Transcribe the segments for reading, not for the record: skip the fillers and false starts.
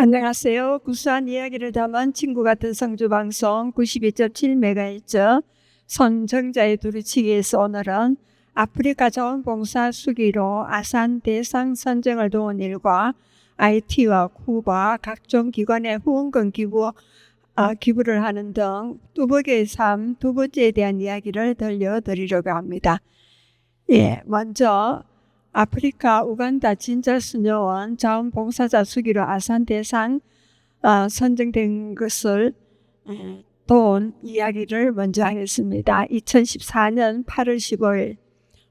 안녕하세요. 구수한 이야기를 담은 친구 같은 성주방송 92.7MHz 선정자의 두루치기에서 오늘은 아프리카 자원봉사 수기로 아산 대상 선정을 도운 일과 IT와 쿠바 각종 기관의 후원금 기부를 하는 등 뚜벅이의 삶 두 번째에 대한 이야기를 들려드리려고 합니다. 먼저 아프리카 우간다 진자수녀원 자원봉사자 수기로 아산 대상 선정된 것을 도운 이야기를 먼저 하겠습니다. 2014년 8월 15일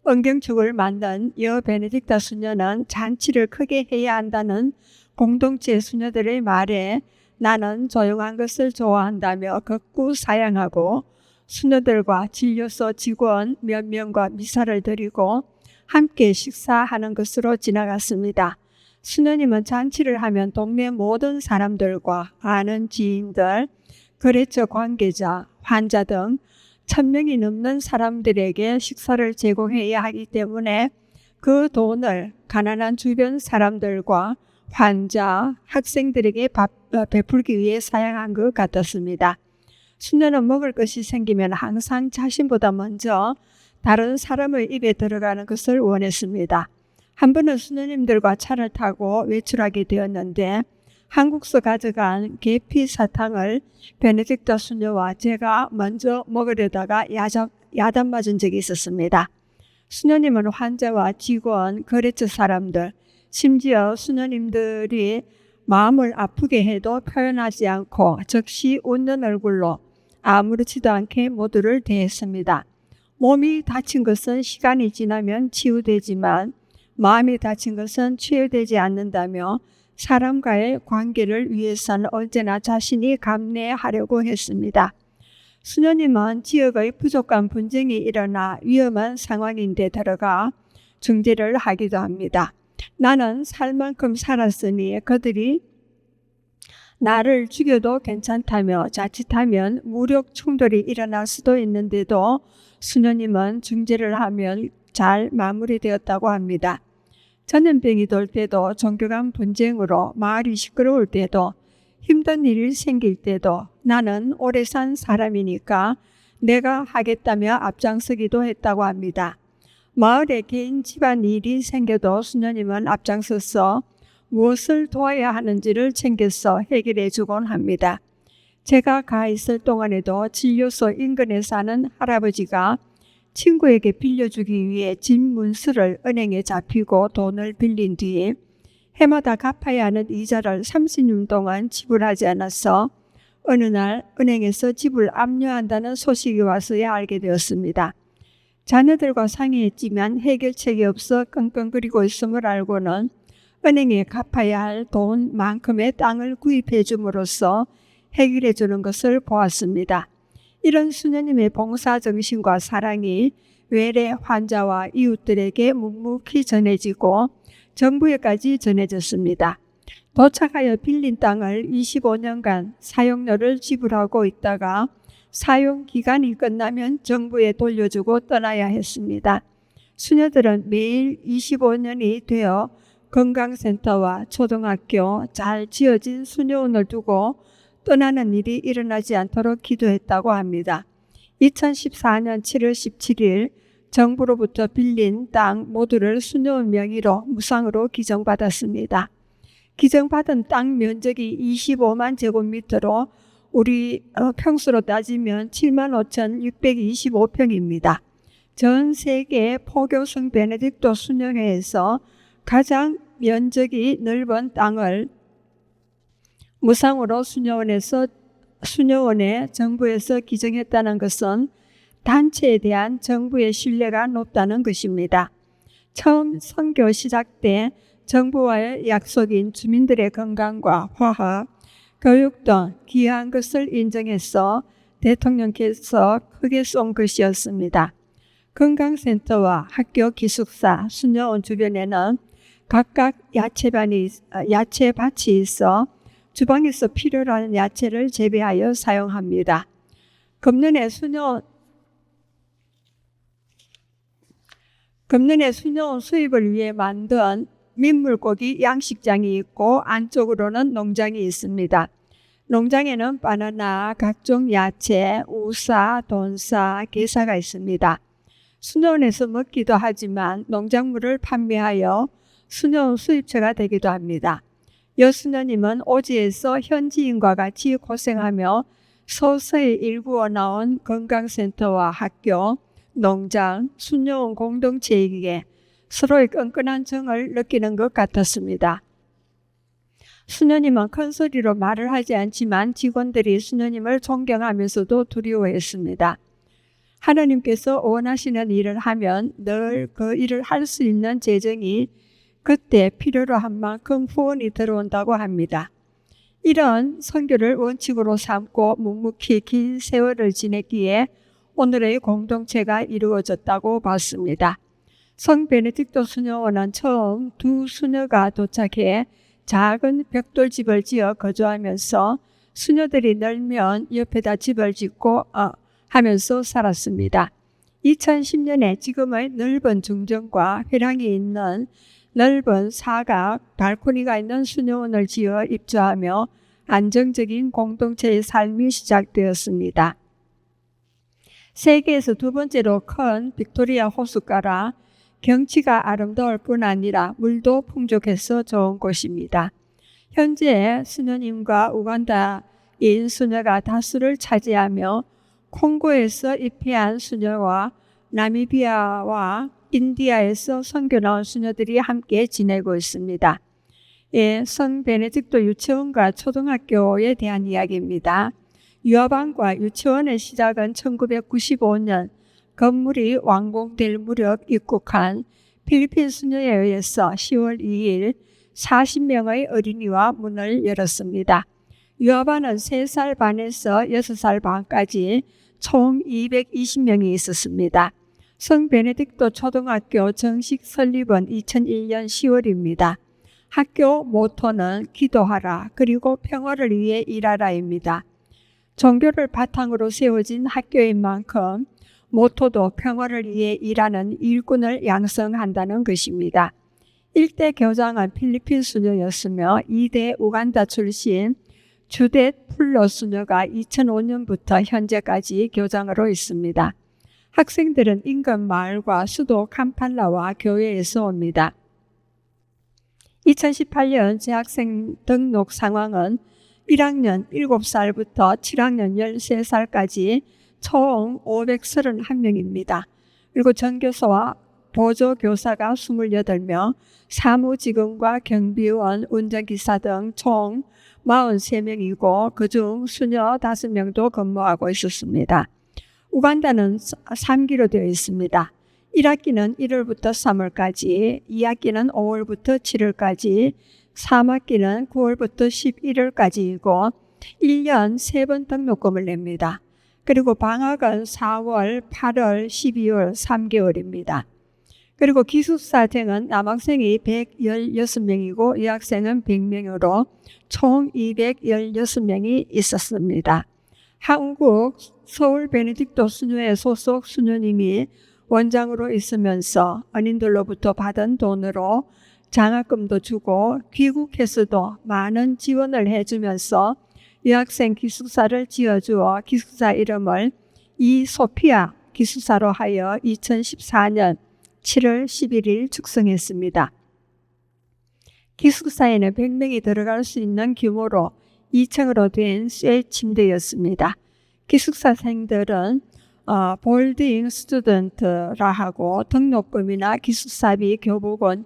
은경축을 만든 여 베네딕타 수녀는 잔치를 크게 해야 한다는 공동체 수녀들의 말에 나는 조용한 것을 좋아한다며 극구 사양하고 수녀들과 진료소 직원 몇 명과 미사를 드리고 함께 식사하는 것으로 지나갔습니다. 수녀님은 잔치를 하면 동네 모든 사람들과 아는 지인들, 거래처 관계자, 환자 등 1000명이 넘는 사람들에게 식사를 제공해야 하기 때문에 그 돈을 가난한 주변 사람들과 환자, 학생들에게 베풀기 위해 사용한 것 같았습니다. 수녀는 먹을 것이 생기면 항상 자신보다 먼저 다른 사람의 입에 들어가는 것을 원했습니다. 한 번은 수녀님들과 차를 타고 외출하게 되었는데 한국서 가져간 계피 사탕을 베네딕타 수녀와 제가 먼저 먹으려다가 야단 맞은 적이 있었습니다. 수녀님은 환자와 직원, 거래처 사람들, 심지어 수녀님들이 마음을 아프게 해도 표현하지 않고 즉시 웃는 얼굴로 아무렇지도 않게 모두를 대했습니다. 몸이 다친 것은 시간이 지나면 치유되지만 마음이 다친 것은 치유되지 않는다며 사람과의 관계를 위해서는 언제나 자신이 감내하려고 했습니다. 수녀님은 지역의 부족한 분쟁이 일어나 위험한 상황인데 들어가 중재를 하기도 합니다. 나는 살 만큼 살았으니 그들이 나를 죽여도 괜찮다며 자칫하면 무력 충돌이 일어날 수도 있는데도 수녀님은 중재를 하면 잘 마무리되었다고 합니다. 전염병이 돌 때도 종교 간 분쟁으로 마을이 시끄러울 때도 힘든 일이 생길 때도 나는 오래 산 사람이니까 내가 하겠다며 앞장서기도 했다고 합니다. 마을에 개인 집안 일이 생겨도 수녀님은 앞장서서 무엇을 도와야 하는지를 챙겨서 해결해 주곤 합니다. 제가 가 있을 동안에도 진료소 인근에 사는 할아버지가 친구에게 빌려주기 위해 집 문서를 은행에 잡히고 돈을 빌린 뒤에 해마다 갚아야 하는 이자를 30년 동안 지불하지 않아서 어느 날 은행에서 집을 압류한다는 소식이 와서야 알게 되었습니다. 자녀들과 상의했지만 해결책이 없어 끙끙거리고 있음을 알고는 은행에 갚아야 할 돈만큼의 땅을 구입해 줌으로써 해결해 주는 것을 보았습니다. 이런 수녀님의 봉사정신과 사랑이 외래 환자와 이웃들에게 묵묵히 전해지고 정부에까지 전해졌습니다. 도착하여 빌린 땅을 25년간 사용료를 지불하고 있다가 사용 기간이 끝나면 정부에 돌려주고 떠나야 했습니다. 수녀들은 매일 25년이 되어 건강센터와 초등학교, 잘 지어진 수녀원을 두고 떠나는 일이 일어나지 않도록 기도했다고 합니다. 2014년 7월 17일 정부로부터 빌린 땅 모두를 수녀원 명의로 무상으로 기증받았습니다. 기증받은 땅 면적이 25만 제곱미터로 우리 평수로 따지면 75,625평입니다. 전 세계 포교성 베네딕토 수녀회에서 가장 면적이 넓은 땅을 무상으로 수녀원에 정부에서 기증했다는 것은 단체에 대한 정부의 신뢰가 높다는 것입니다. 처음 선교 시작 때 정부와의 약속인 주민들의 건강과 화학, 교육 등 귀한 것을 인정해서 대통령께서 크게 쏜 것이었습니다. 건강센터와 학교 기숙사, 수녀원 주변에는 각각 야채밭이 있어 주방에서 필요로 하는 야채를 재배하여 사용합니다. 금년에 수녀원 수입을 위해 만든 민물고기 양식장이 있고 안쪽으로는 농장이 있습니다. 농장에는 바나나, 각종 야채, 우사, 돈사, 게사가 있습니다. 수녀원에서 먹기도 하지만 농작물을 판매하여 수녀원 수입처가 되기도 합니다. 여수녀님은 오지에서 현지인과 같이 고생하며 서서히 일구어 나온 건강센터와 학교, 농장, 수녀원 공동체에게 서로의 끈끈한 정을 느끼는 것 같았습니다. 수녀님은 큰 소리로 말을 하지 않지만 직원들이 수녀님을 존경하면서도 두려워했습니다. 하나님께서 원하시는 일을 하면 늘 그 일을 할 수 있는 재정이 그때 필요로 한 만큼 후원이 들어온다고 합니다. 이런 선교를 원칙으로 삼고 묵묵히 긴 세월을 지냈기에 오늘의 공동체가 이루어졌다고 봤습니다. 성 베네딕토 수녀원은 처음 두 수녀가 도착해 작은 벽돌집을 지어 거주하면서 수녀들이 늘면 옆에다 집을 짓고 하면서 살았습니다. 2010년에 지금의 넓은 중정과 회랑이 있는 넓은 사각 발코니가 있는 수녀원을 지어 입주하며 안정적인 공동체의 삶이 시작되었습니다. 세계에서 두 번째로 큰 빅토리아 호숫가라 경치가 아름다울 뿐 아니라 물도 풍족해서 좋은 곳입니다. 현재 수녀님과 우간다인 수녀가 다수를 차지하며 콩고에서 입회한 수녀와 나미비아와 인디아에서 선교 나온 수녀들이 함께 지내고 있습니다. 성 베네딕토 유치원과 초등학교에 대한 이야기입니다. 유아반과 유치원의 시작은 1995년 건물이 완공될 무렵 입국한 필리핀 수녀에 의해서 10월 2일 40명의 어린이와 문을 열었습니다. 유아반은 3살 반에서 6살 반까지 총 220명이 있었습니다. 성 베네딕토 초등학교 정식 설립은 2001년 10월입니다. 학교 모토는 기도하라 그리고 평화를 위해 일하라입니다. 종교를 바탕으로 세워진 학교인 만큼 모토도 평화를 위해 일하는 일꾼을 양성한다는 것입니다. 1대 교장은 필리핀 수녀였으며 2대 우간다 출신 주댓 풀로 수녀가 2005년부터 현재까지 교장으로 있습니다. 학생들은 인근 마을과 수도 캄팔라와 교회에서 옵니다. 2018년 재학생 등록 상황은 1학년 7살부터 7학년 13살까지 총 531명입니다. 그리고 전교사와 보조교사가 28명, 사무직원과 경비원, 운전기사 등 총 43명이고 그중 수녀 5명도 근무하고 있었습니다. 우간다는 3기로 되어 있습니다. 1학기는 1월부터 3월까지, 2학기는 5월부터 7월까지, 3학기는 9월부터 11월까지이고 1년 3번 등록금을 냅니다. 그리고 방학은 4월, 8월, 12월 3개월입니다. 그리고 기숙사생은 남학생이 116명이고 여학생은 100명으로 총 216명이 있었습니다. 한국 서울 베네딕토 수녀회 소속 수녀님이 원장으로 있으면서 언인들로부터 받은 돈으로 장학금도 주고 귀국해서도 많은 지원을 해주면서 여학생 기숙사를 지어주어 기숙사 이름을 이소피아 기숙사로 하여 2014년 7월 11일 축성했습니다. 기숙사에는 100명이 들어갈 수 있는 규모로 2층으로 된 쇠 침대였습니다. 기숙사생들은 볼딩 스튜던트라 하고 등록금이나 기숙사비 교복은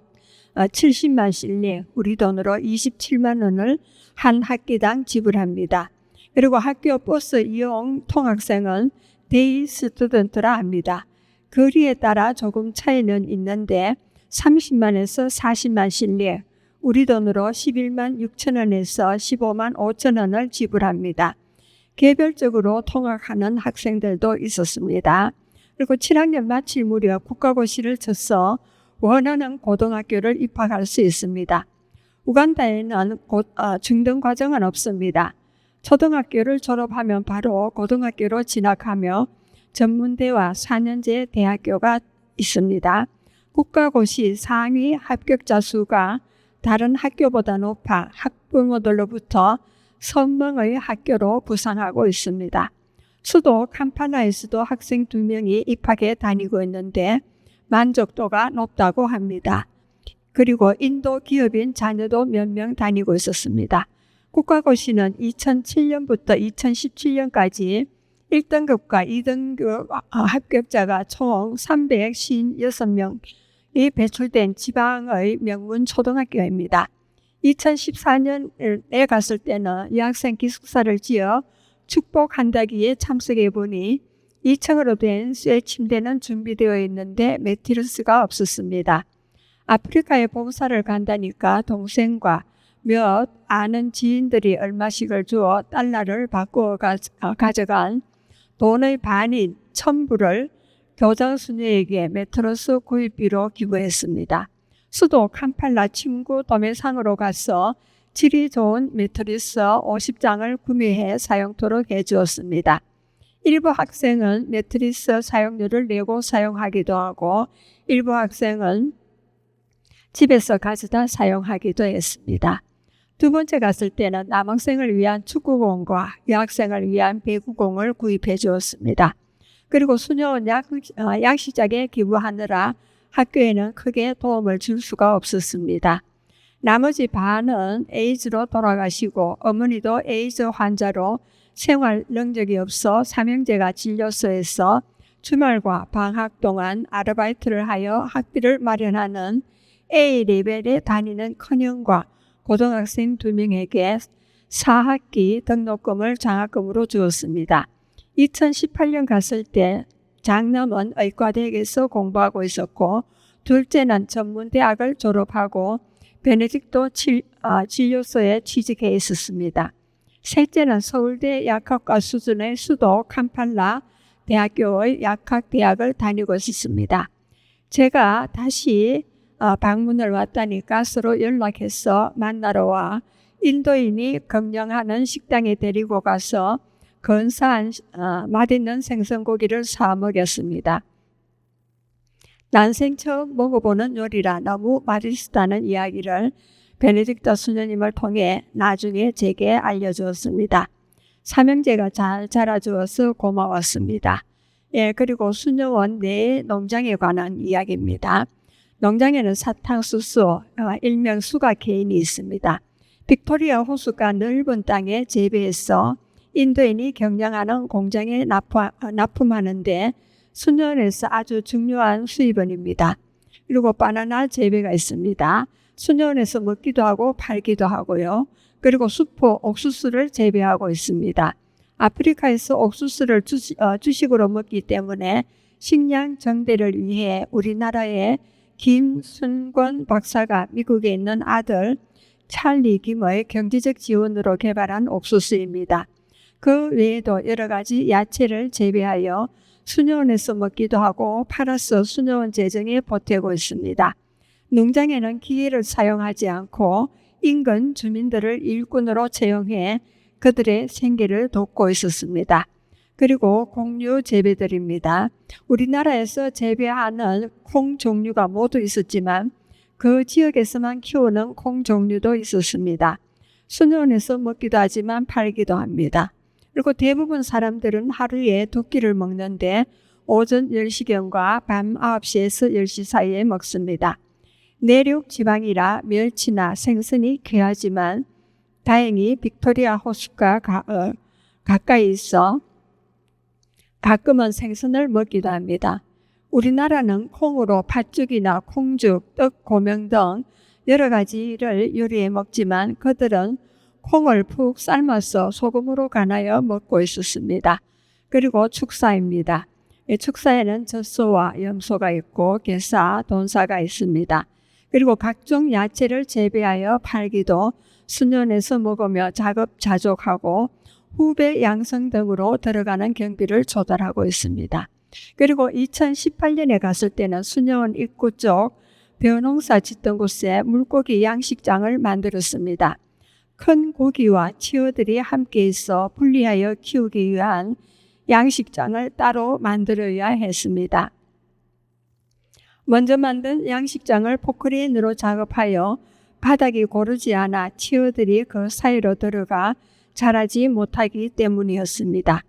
70만 실링, 우리 돈으로 27만 원을 한 학기당 지불합니다. 그리고 학교 버스 이용 통학생은 데이 스튜던트라 합니다. 거리에 따라 조금 차이는 있는데 30만에서 40만 실링, 우리 돈으로 11만 6천 원에서 15만 5천 원을 지불합니다. 개별적으로 통학하는 학생들도 있었습니다. 그리고 7학년 마칠 무렵 국가고시를 쳐서 원하는 고등학교를 입학할 수 있습니다. 우간다에는 중등 과정은 없습니다. 초등학교를 졸업하면 바로 고등학교로 진학하며 전문대와 4년제 대학교가 있습니다. 국가고시 상위 합격자 수가 다른 학교보다 높아 학부모들로부터 선망의 학교로 부상하고 있습니다. 수도 캄팔라에서도 학생 2명이 입학해 다니고 있는데 만족도가 높다고 합니다. 그리고 인도 기업인 자녀도 몇 명 다니고 있었습니다. 국가고시는 2007년부터 2017년까지 1등급과 2등급 합격자가 총 356명이 배출된 지방의 명문 초등학교입니다. 2014년에 갔을 때는 여학생 기숙사를 지어 축복한다기에 참석해 보니 2층으로 된 쇠 침대는 준비되어 있는데 매트리스가 없었습니다. 아프리카에 봉사를 간다니까 동생과 몇 아는 지인들이 얼마씩을 주어 달러를 바꾸어 가져간 돈의 반인 1,000불을 교장 수녀에게 매트러스 구입비로 기부했습니다. 수도 캄팔라 친구 도매상으로 가서 질이 좋은 매트리스 50장을 구매해 사용토록 해주었습니다. 일부 학생은 매트리스 사용료를 내고 사용하기도 하고 일부 학생은 집에서 가져다 사용하기도 했습니다. 두 번째 갔을 때는 남학생을 위한 축구공과 여학생을 위한 배구공을 구입해 주었습니다. 그리고 수녀원 약시장에 기부하느라 학교에는 크게 도움을 줄 수가 없었습니다. 나머지 반은 에이즈로 돌아가시고 어머니도 에이즈 환자로 생활 능력이 없어 삼형제가 진료소에서 주말과 방학 동안 아르바이트를 하여 학비를 마련하는 A레벨에 다니는 큰형과 고등학생 2명에게 4학기 등록금을 장학금으로 주었습니다. 2018년 갔을 때 장남은 의과대학에서 공부하고 있었고 둘째는 전문대학을 졸업하고 베네딕토 진료소에 취직해 있었습니다. 셋째는 서울대 약학과 수준의 수도 캄팔라 대학교의 약학대학을 다니고 있었습니다. 제가 다시 방문을 왔다니까 서로 연락해서 만나러 와 인도인이 경영하는 식당에 데리고 가서 근사한 맛있는 생선고기를 사 먹였습니다. 난생 처음 먹어보는 요리라 너무 맛있다는 이야기를 베네딕토 수녀님을 통해 나중에 제게 알려주었습니다. 삼형제가 잘 자라주어서 고마웠습니다. 그리고 수녀원 내 농장에 관한 이야기입니다. 농장에는 사탕수수, 일명 수가케인이 있습니다. 빅토리아 호수가 넓은 땅에 재배해서 인도인이 경영하는 공장에 납품하는데 수녀원에서 아주 중요한 수입원입니다. 그리고 바나나 재배가 있습니다. 수녀원에서 먹기도 하고 팔기도 하고요. 그리고 수포, 옥수수를 재배하고 있습니다. 아프리카에서 옥수수를 주식으로 먹기 때문에 식량 정대를 위해 우리나라의 김순권 박사가 미국에 있는 아들 찰리 김의 경제적 지원으로 개발한 옥수수입니다. 그 외에도 여러 가지 야채를 재배하여 수녀원에서 먹기도 하고 팔아서 수녀원 재정에 보태고 있습니다. 농장에는 기계를 사용하지 않고 인근 주민들을 일꾼으로 채용해 그들의 생계를 돕고 있었습니다. 그리고 곡류 재배들입니다. 우리나라에서 재배하는 콩 종류가 모두 있었지만 그 지역에서만 키우는 콩 종류도 있었습니다. 수녀원에서 먹기도 하지만 팔기도 합니다. 그리고 대부분 사람들은 하루에 2끼를 먹는데 오전 10시경과 밤 9시에서 10시 사이에 먹습니다. 내륙 지방이라 멸치나 생선이 귀하지만 다행히 빅토리아 호수가 가까이 있어 가끔은 생선을 먹기도 합니다. 우리나라는 콩으로 팥죽이나 콩죽, 떡, 고명 등 여러 가지를 요리해 먹지만 그들은 콩을 푹 삶아서 소금으로 간하여 먹고 있었습니다. 그리고 축사입니다. 축사에는 젖소와 염소가 있고 게사, 돈사가 있습니다. 그리고 각종 야채를 재배하여 팔기도 수년에서 먹으며 자급자족하고 후배 양성 등으로 들어가는 경비를 조달하고 있습니다. 그리고 2018년에 갔을 때는 수녀원 입구 쪽 벼농사 짓던 곳에 물고기 양식장을 만들었습니다. 큰 고기와 치어들이 함께 있어 분리하여 키우기 위한 양식장을 따로 만들어야 했습니다. 먼저 만든 양식장을 포크레인으로 작업하여 바닥이 고르지 않아 치어들이 그 사이로 들어가 자라지 못하기 때문이었습니다.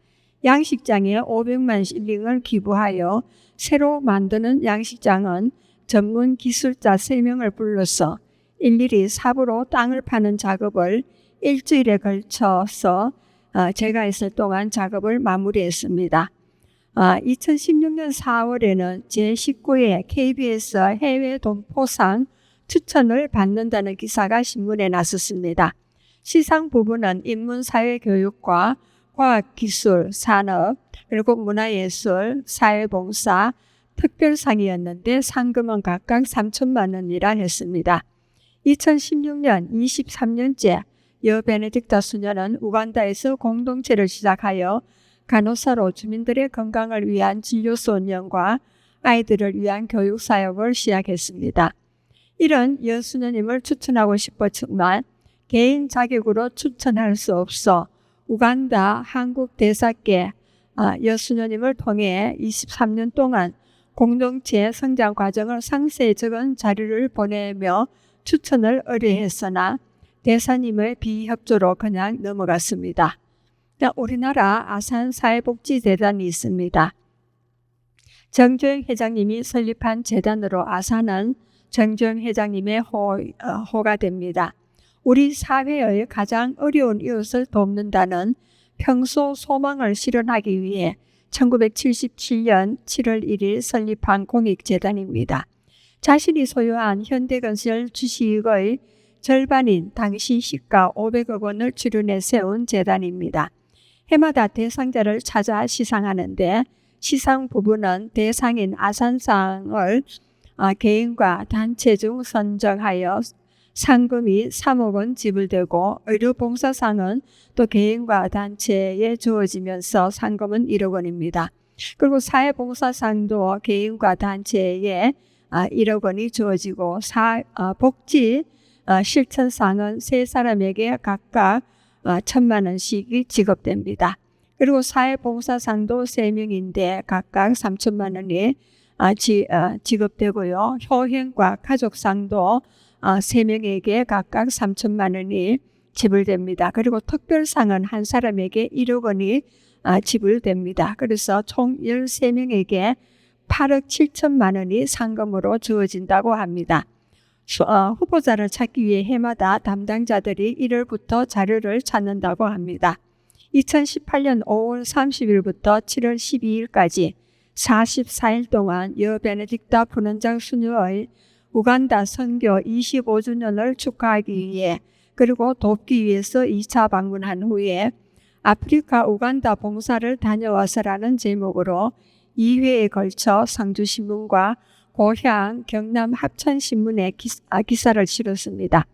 양식장에 500만 실링을 기부하여 새로 만드는 양식장은 전문 기술자 3명을 불러서 일일이 삽으로 땅을 파는 작업을 일주일에 걸쳐서 제가 있을 동안 작업을 마무리했습니다. 2016년 4월에는 제19회 KBS 해외 동포상 추천을 받는다는 기사가 신문에 났었습니다. 시상 부분은 인문사회교육과 과학기술, 산업, 그리고 문화예술, 사회봉사, 특별상이었는데 상금은 각각 3천만 원이라 했습니다. 2016년 23년째 여 베네딕타 수녀는 우간다에서 공동체를 시작하여 간호사로 주민들의 건강을 위한 진료소 운영과 아이들을 위한 교육 사역을 시작했습니다. 이런 여수녀님을 추천하고 싶었지만 개인 자격으로 추천할 수 없어 우간다 한국 대사께 여수녀님을 통해 23년 동안 공동체 성장 과정을 상세히 적은 자료를 보내며 추천을 의뢰했으나 대사님의 비협조로 그냥 넘어갔습니다. 우리나라 아산사회복지재단이 있습니다. 정주영 회장님이 설립한 재단으로 아산은 정주영 회장님의 호가 됩니다. 우리 사회의 가장 어려운 이웃을 돕는다는 평소 소망을 실현하기 위해 1977년 7월 1일 설립한 공익재단입니다. 자신이 소유한 현대건설 주식의 절반인 당시 시가 500억 원을 출연해 세운 재단입니다. 해마다 대상자를 찾아 시상하는데 시상 부분은 대상인 아산상을 개인과 단체 중 선정하여 상금이 3억 원 지불되고 의료봉사상은 또 개인과 단체에 주어지면서 상금은 1억 원입니다. 그리고 사회봉사상도 개인과 단체에 1억 원이 주어지고 복지 실천상은 3사람에게 각각 1,000만 원씩이 지급됩니다. 그리고 사회봉사상도 3명인데 각각 3천만 원이 지급되고요. 효행과 가족상도 3명에게 각각 3천만 원이 지불됩니다. 그리고 특별상은 한 사람에게 1억 원이 지불됩니다. 그래서 총 13명에게 8억 7천만 원이 상금으로 주어진다고 합니다. 후보자를 찾기 위해 해마다 담당자들이 1월부터 자료를 찾는다고 합니다. 2018년 5월 30일부터 7월 12일까지 44일 동안 여 베네딕타 분원장 수녀의 우간다 선교 25주년을 축하하기 위해 그리고 돕기 위해서 2차 방문한 후에 아프리카 우간다 봉사를 다녀와서라는 제목으로 2회에 걸쳐 상주신문과 고향 경남 합천신문에 기사를 실었습니다.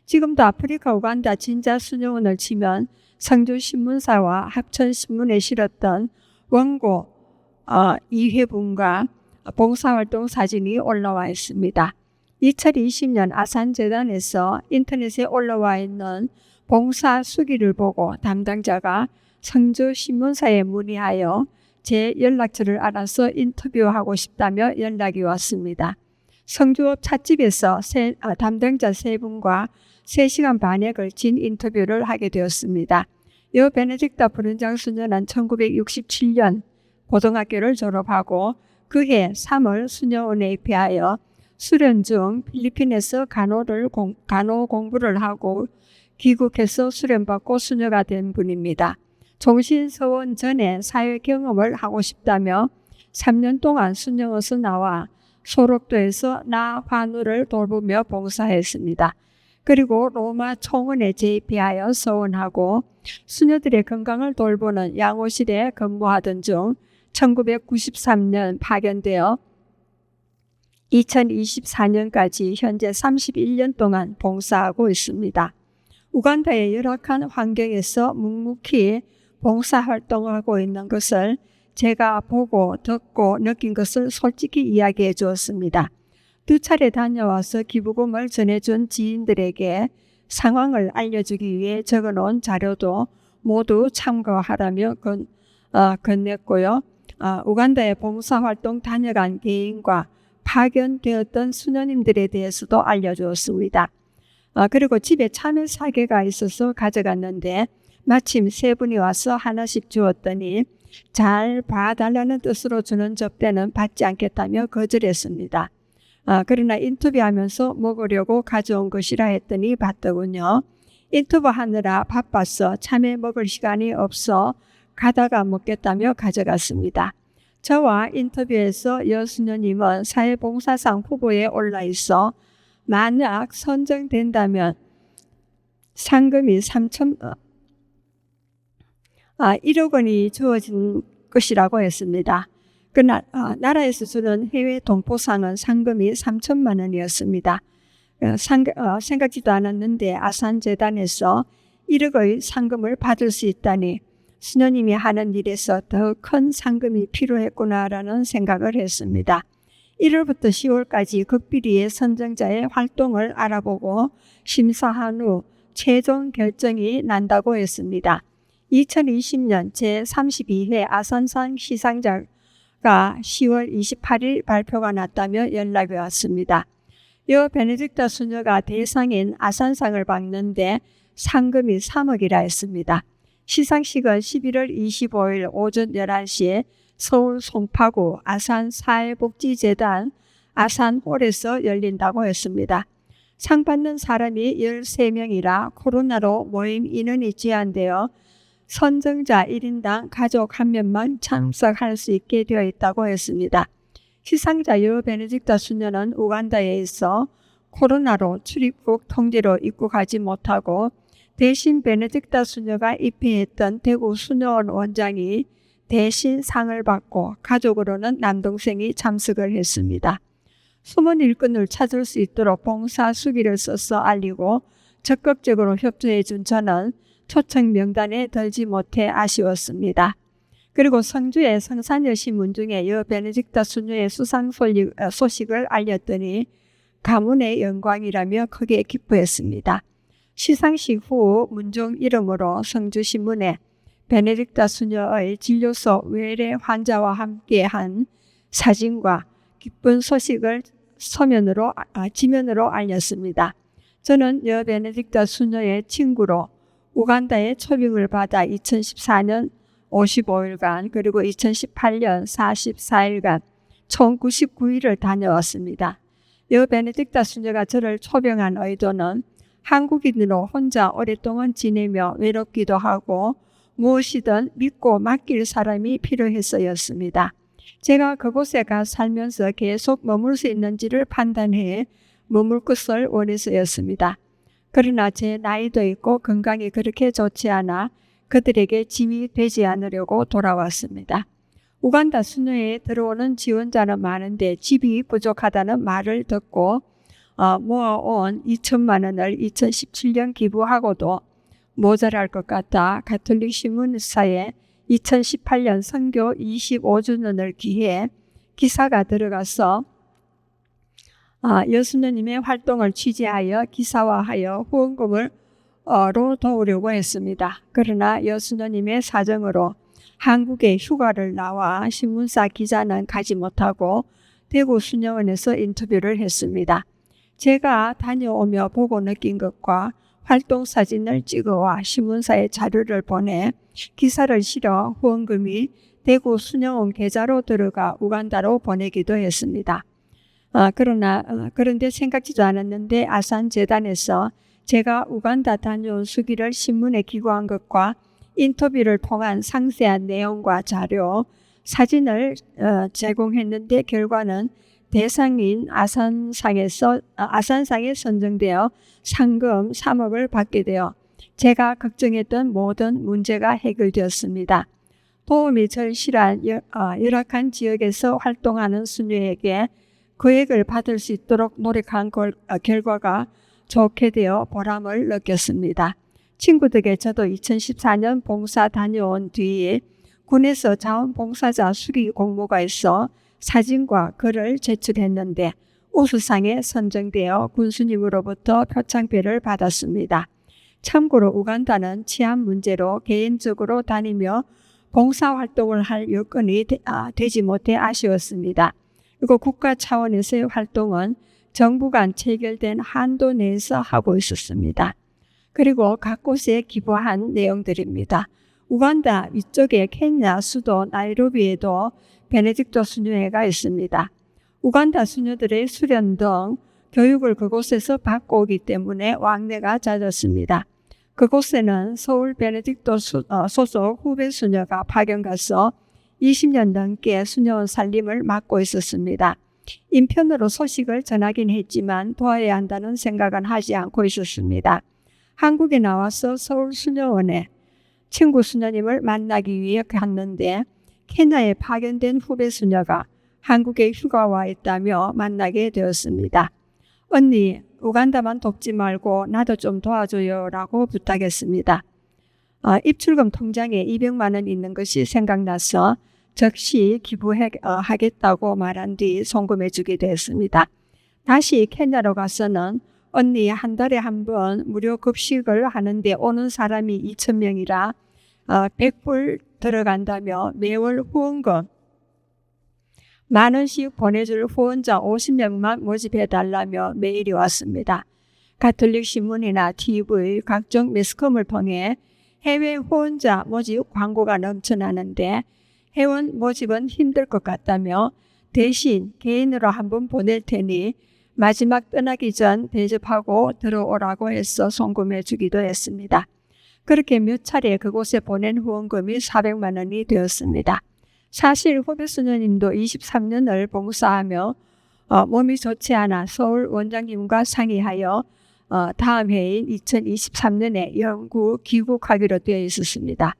지금도 아프리카 우간다 진자 수녀원을 치면 상주신문사와 합천신문에 실었던 원고 2회분과 봉사활동 사진이 올라와 있습니다. 2020년 아산재단에서 인터넷에 올라와 있는 봉사 수기를 보고 담당자가 상주신문사에 문의하여 제 연락처를 알아서 인터뷰하고 싶다며 연락이 왔습니다. 성주읍 찻집에서 담당자 3분과 3시간 반에 걸친 인터뷰를 하게 되었습니다. 여 베네딕타 분원장 수녀는 1967년 고등학교를 졸업하고 그해 3월 수녀원에 입회하여 수련 중 필리핀에서 간호 공부를 하고 귀국해서 수련받고 수녀가 된 분입니다. 종신서원 전에 사회 경험을 하고 싶다며 3년 동안 수녀원에서 나와 소록도에서 나환우를 돌보며 봉사했습니다. 그리고 로마 총원에 재입하여 서원하고 수녀들의 건강을 돌보는 양호실에 근무하던 중 1993년 파견되어 2024년까지 현재 31년 동안 봉사하고 있습니다. 우간다의 열악한 환경에서 묵묵히 봉사활동하고 있는 것을 제가 보고 듣고 느낀 것을 솔직히 이야기해 주었습니다. 2차례 다녀와서 기부금을 전해준 지인들에게 상황을 알려주기 위해 적어놓은 자료도 모두 참고하라며 건넸고요. 우간다에 봉사활동 다녀간 개인과 파견되었던 수녀님들에 대해서도 알려주었습니다. 그리고 집에 참외 4개가 있어서 가져갔는데 마침 3분이 와서 하나씩 주었더니 잘 봐달라는 뜻으로 주는 접대는 받지 않겠다며 거절했습니다. 그러나 인터뷰하면서 먹으려고 가져온 것이라 했더니 받더군요. 인터뷰하느라 바빠서 참외 먹을 시간이 없어 가다가 먹겠다며 가져갔습니다. 저와 인터뷰에서 여수녀님은 사회봉사상 후보에 올라 있어 만약 선정된다면 상금이 1억 원이 주어진 것이라고 했습니다. 그날 나라에서 주는 해외 동포상은 상금이 3천만 원이었습니다. 생각지도 않았는데 아산재단에서 1억의 상금을 받을 수 있다니 수녀님이 하는 일에서 더 큰 상금이 필요했구나라는 생각을 했습니다. 1월부터 10월까지 극비리의 선정자의 활동을 알아보고 심사한 후 최종 결정이 난다고 했습니다. 2020년 제32회 아산상 시상자가 10월 28일 발표가 났다며 연락이 왔습니다. 여 베네딕타 수녀가 대상인 아산상을 받는데 상금이 3억이라 했습니다. 시상식은 11월 25일 오전 11시에 서울 송파구 아산사회복지재단 아산홀에서 열린다고 했습니다. 상 받는 사람이 13명이라 코로나로 모임 인원이 제한되어 선정자 1인당 가족 1명만 참석할 수 있게 되어 있다고 했습니다. 시상자 여 베네딕타 수녀는 우간다에 있어 코로나로 출입국 통제로 입국하지 못하고 대신 베네딕타 수녀가 입회했던 대구 수녀원 원장이 대신 상을 받고 가족으로는 남동생이 참석을 했습니다. 숨은 일꾼을 찾을 수 있도록 봉사 수기를 써서 알리고 적극적으로 협조해 준 저는 초청 명단에 들지 못해 아쉬웠습니다. 그리고 성주의 성산여시 문중에 여 베네딕타 수녀의 수상 소식을 알렸더니 가문의 영광이라며 크게 기뻐했습니다. 시상식 후 문중 이름으로 성주신문에 베네딕타 수녀의 진료소 외래 환자와 함께한 사진과 기쁜 소식을 지면으로 알렸습니다. 저는 여 베네딕타 수녀의 친구로 우간다에 초빙을 받아 2014년 55일간 그리고 2018년 44일간 총 99일을 다녀왔습니다. 여 베네딕타 수녀가 저를 초빙한 의도는 한국인으로 혼자 오랫동안 지내며 외롭기도 하고 무엇이든 믿고 맡길 사람이 필요해서였습니다. 제가 그곳에 가 살면서 계속 머물 수 있는지를 판단해 머물 것을 원해서였습니다. 그러나 제 나이도 있고 건강이 그렇게 좋지 않아 그들에게 짐이 되지 않으려고 돌아왔습니다. 우간다 수녀에 들어오는 지원자는 많은데 집이 부족하다는 말을 듣고 모아온 2천만 원을 2017년 기부하고도 모자랄 것 같아 가톨릭 신문사에 2018년 선교 25주년을 기해 기사가 들어가서 여수녀님의 활동을 취재하여 기사화하여 후원금을 도우려고 했습니다. 그러나 여수녀님의 사정으로 한국에 휴가를 나와 신문사 기자는 가지 못하고 대구 수녀원에서 인터뷰를 했습니다. 제가 다녀오며 보고 느낀 것과 활동 사진을 찍어와 신문사에 자료를 보내 기사를 실어 후원금이 대구 수녀원 계좌로 들어가 우간다로 보내기도 했습니다. 그런데 생각지도 않았는데 아산재단에서 제가 우간다 다녀온 수기를 신문에 기고한 것과 인터뷰를 통한 상세한 내용과 자료, 사진을 제공했는데 결과는 대상인 아산상에 선정되어 상금 3억을 받게 되어 제가 걱정했던 모든 문제가 해결되었습니다. 도움이 절실한 열악한 지역에서 활동하는 수녀에게 거액을 받을 수 있도록 노력한 결과가 좋게 되어 보람을 느꼈습니다. 친구들에게 저도 2014년 봉사 다녀온 뒤에 군에서 자원봉사자 수기 공모가 있어 사진과 글을 제출했는데 우수상에 선정되어 군수님으로부터 표창표를 받았습니다. 참고로 우간다는 치안 문제로 개인적으로 다니며 봉사활동을 할 여건이 되지 못해 아쉬웠습니다. 이거 국가 차원에서의 활동은 정부 간 체결된 한도 내에서 하고 있었습니다. 그리고 각 곳에 기부한 내용들입니다. 우간다 위쪽에 케냐 수도 나이로비에도 베네딕토 수녀회가 있습니다. 우간다 수녀들의 수련 등 교육을 그곳에서 받고 오기 때문에 왕래가 잦았습니다. 그곳에는 서울 베네딕토 소속 후배 수녀가 파견 가서 20년 넘게 수녀원 살림을 맡고 있었습니다. 인편으로 소식을 전하긴 했지만 도와야 한다는 생각은 하지 않고 있었습니다. 한국에 나와서 서울 수녀원에 친구 수녀님을 만나기 위해 갔는데 케냐에 파견된 후배 수녀가 한국에 휴가 와 있다며 만나게 되었습니다. 언니, 우간다만 돕지 말고 나도 좀 도와줘요 라고 부탁했습니다. 입출금 통장에 200만 원 있는 것이 생각나서 즉시 기부하겠다고 말한 뒤 송금해 주게 됐습니다. 다시 케냐로 가서는 언니 한 달에 한 번 무료 급식을 하는데 오는 사람이 2,000명이라 100불 들어간다며 매월 후원금 10,000원씩 보내줄 후원자 50명만 모집해달라며 메일이 왔습니다. 가톨릭 신문이나 TV, 각종 매스컴을 통해 해외 후원자 모집 광고가 넘쳐나는데 회원 모집은 힘들 것 같다며 대신 개인으로 한번 보낼 테니 마지막 떠나기 전 대접하고 들어오라고 해서 송금해 주기도 했습니다. 그렇게 몇 차례 그곳에 보낸 후원금이 400만 원이 되었습니다. 사실 후배 수녀님도 23년을 봉사하며 몸이 좋지 않아 서울 원장님과 상의하여 다음 해인 2023년에 영구 귀국하기로 되어 있었습니다.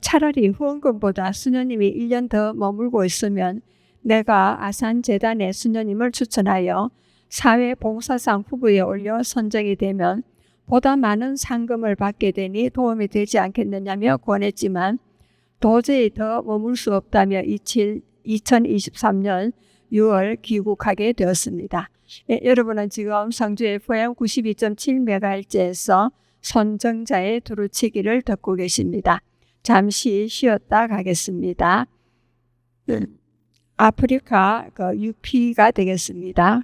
차라리 후원금보다 수녀님이 1년 더 머물고 있으면 내가 아산재단에 수녀님을 추천하여 사회봉사상 후보에 올려 선정이 되면 보다 많은 상금을 받게 되니 도움이 되지 않겠느냐며 권했지만 도저히 더 머물 수 없다며 2023년 6월 귀국하게 되었습니다. 여러분은 지금 성주 FM 92.7MHz에서 선정자의 두루치기를 듣고 계십니다. 잠시 쉬었다 가겠습니다. 아프리카 UP가 되겠습니다.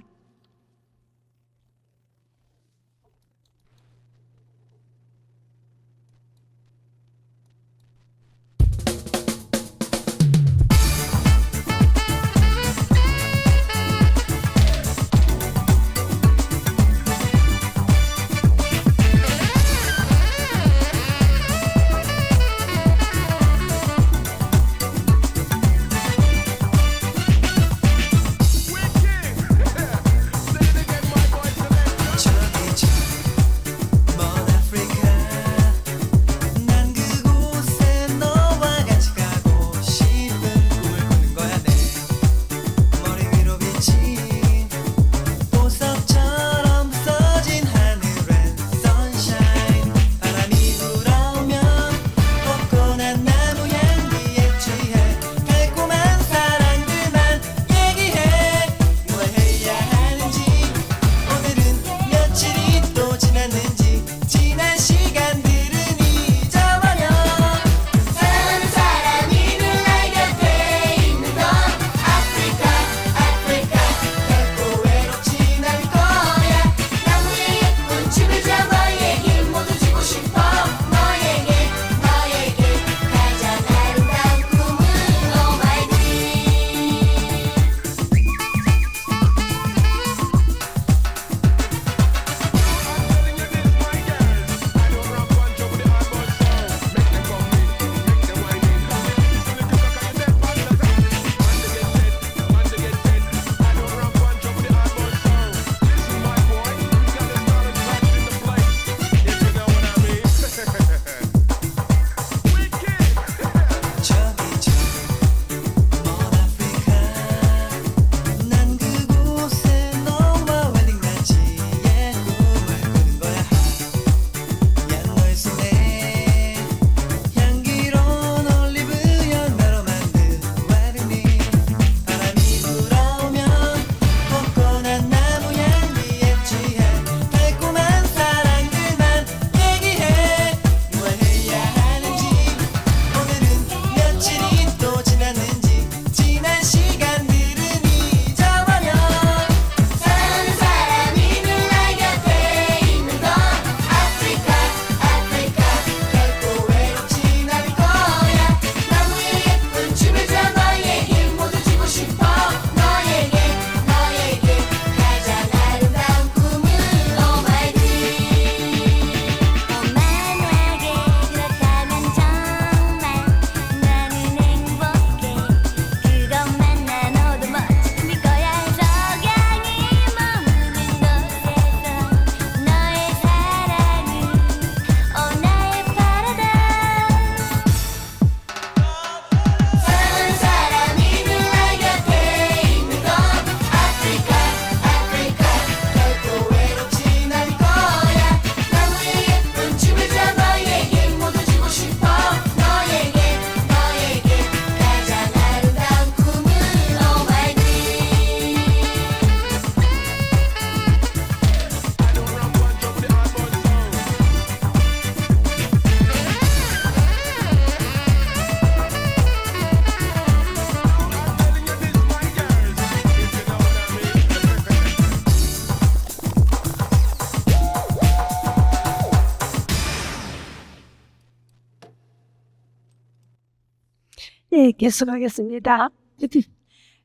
네, 계속하겠습니다.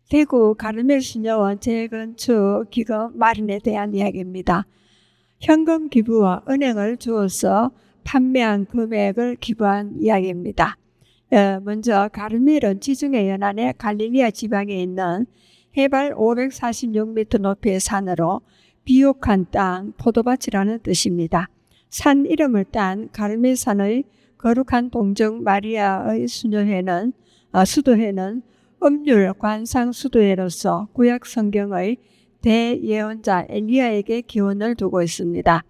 대구 가르멜 수녀원 재건축 기금 마련에 대한 이야기입니다. 현금 기부와 은행을 주어서 판매한 금액을 기부한 이야기입니다. 먼저 가르멜은 지중해 연안의 갈릴리아 지방에 있는 해발 546m 높이의 산으로 비옥한 땅, 포도밭이라는 뜻입니다. 산 이름을 딴 가르멜산의 거룩한 동정 마리아의 수도회는 음률 관상 수도회로서 구약 성경의 대예언자 엘리야에게 기원을 두고 있습니다.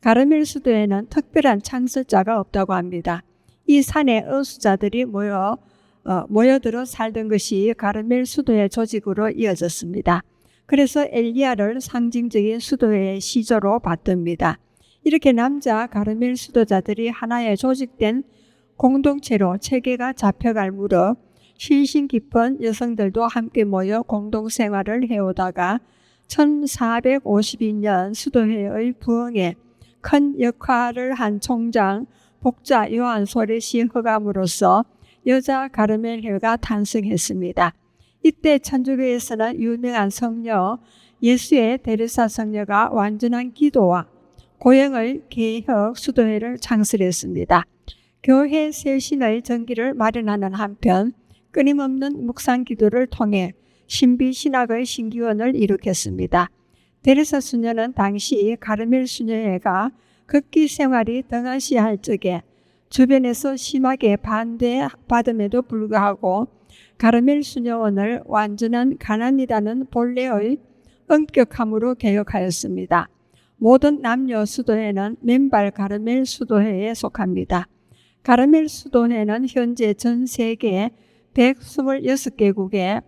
가르멜 수도회는 특별한 창설자가 없다고 합니다. 이 산에 어수자들이 모여들어 살던 것이 가르멜 수도회 조직으로 이어졌습니다. 그래서 엘리야를 상징적인 수도회의 시조로 봤답니다. 이렇게 남자 가르멜 수도자들이 하나의 조직된 공동체로 체계가 잡혀갈 무렵 신신 깊은 여성들도 함께 모여 공동생활을 해오다가 1452년 수도회의 부흥에 큰 역할을 한 총장 복자 요한 소렛이 허감으로써 여자 가르멜회가 탄생했습니다. 이때 천주교에서는 유명한 성녀 예수의 데레사 성녀가 완전한 기도와 고행의 개혁 수도회를 창설했습니다. 교회 쇄신의 전기를 마련하는 한편 끊임없는 묵상 기도를 통해 신비 신학의 신기원을 일으켰습니다. 데레사 수녀는 당시 가르멜 수녀회가 극기 생활이 등한시할 적에 주변에서 심하게 반대받음에도 불구하고 가르멜 수녀원을 완전한 가난이라는 본래의 엄격함으로 개혁하였습니다. 모든 남녀 수도회는 맨발 가르멜 수도회에 속합니다. 가르멜 수도회는 현재 전 세계 126개국에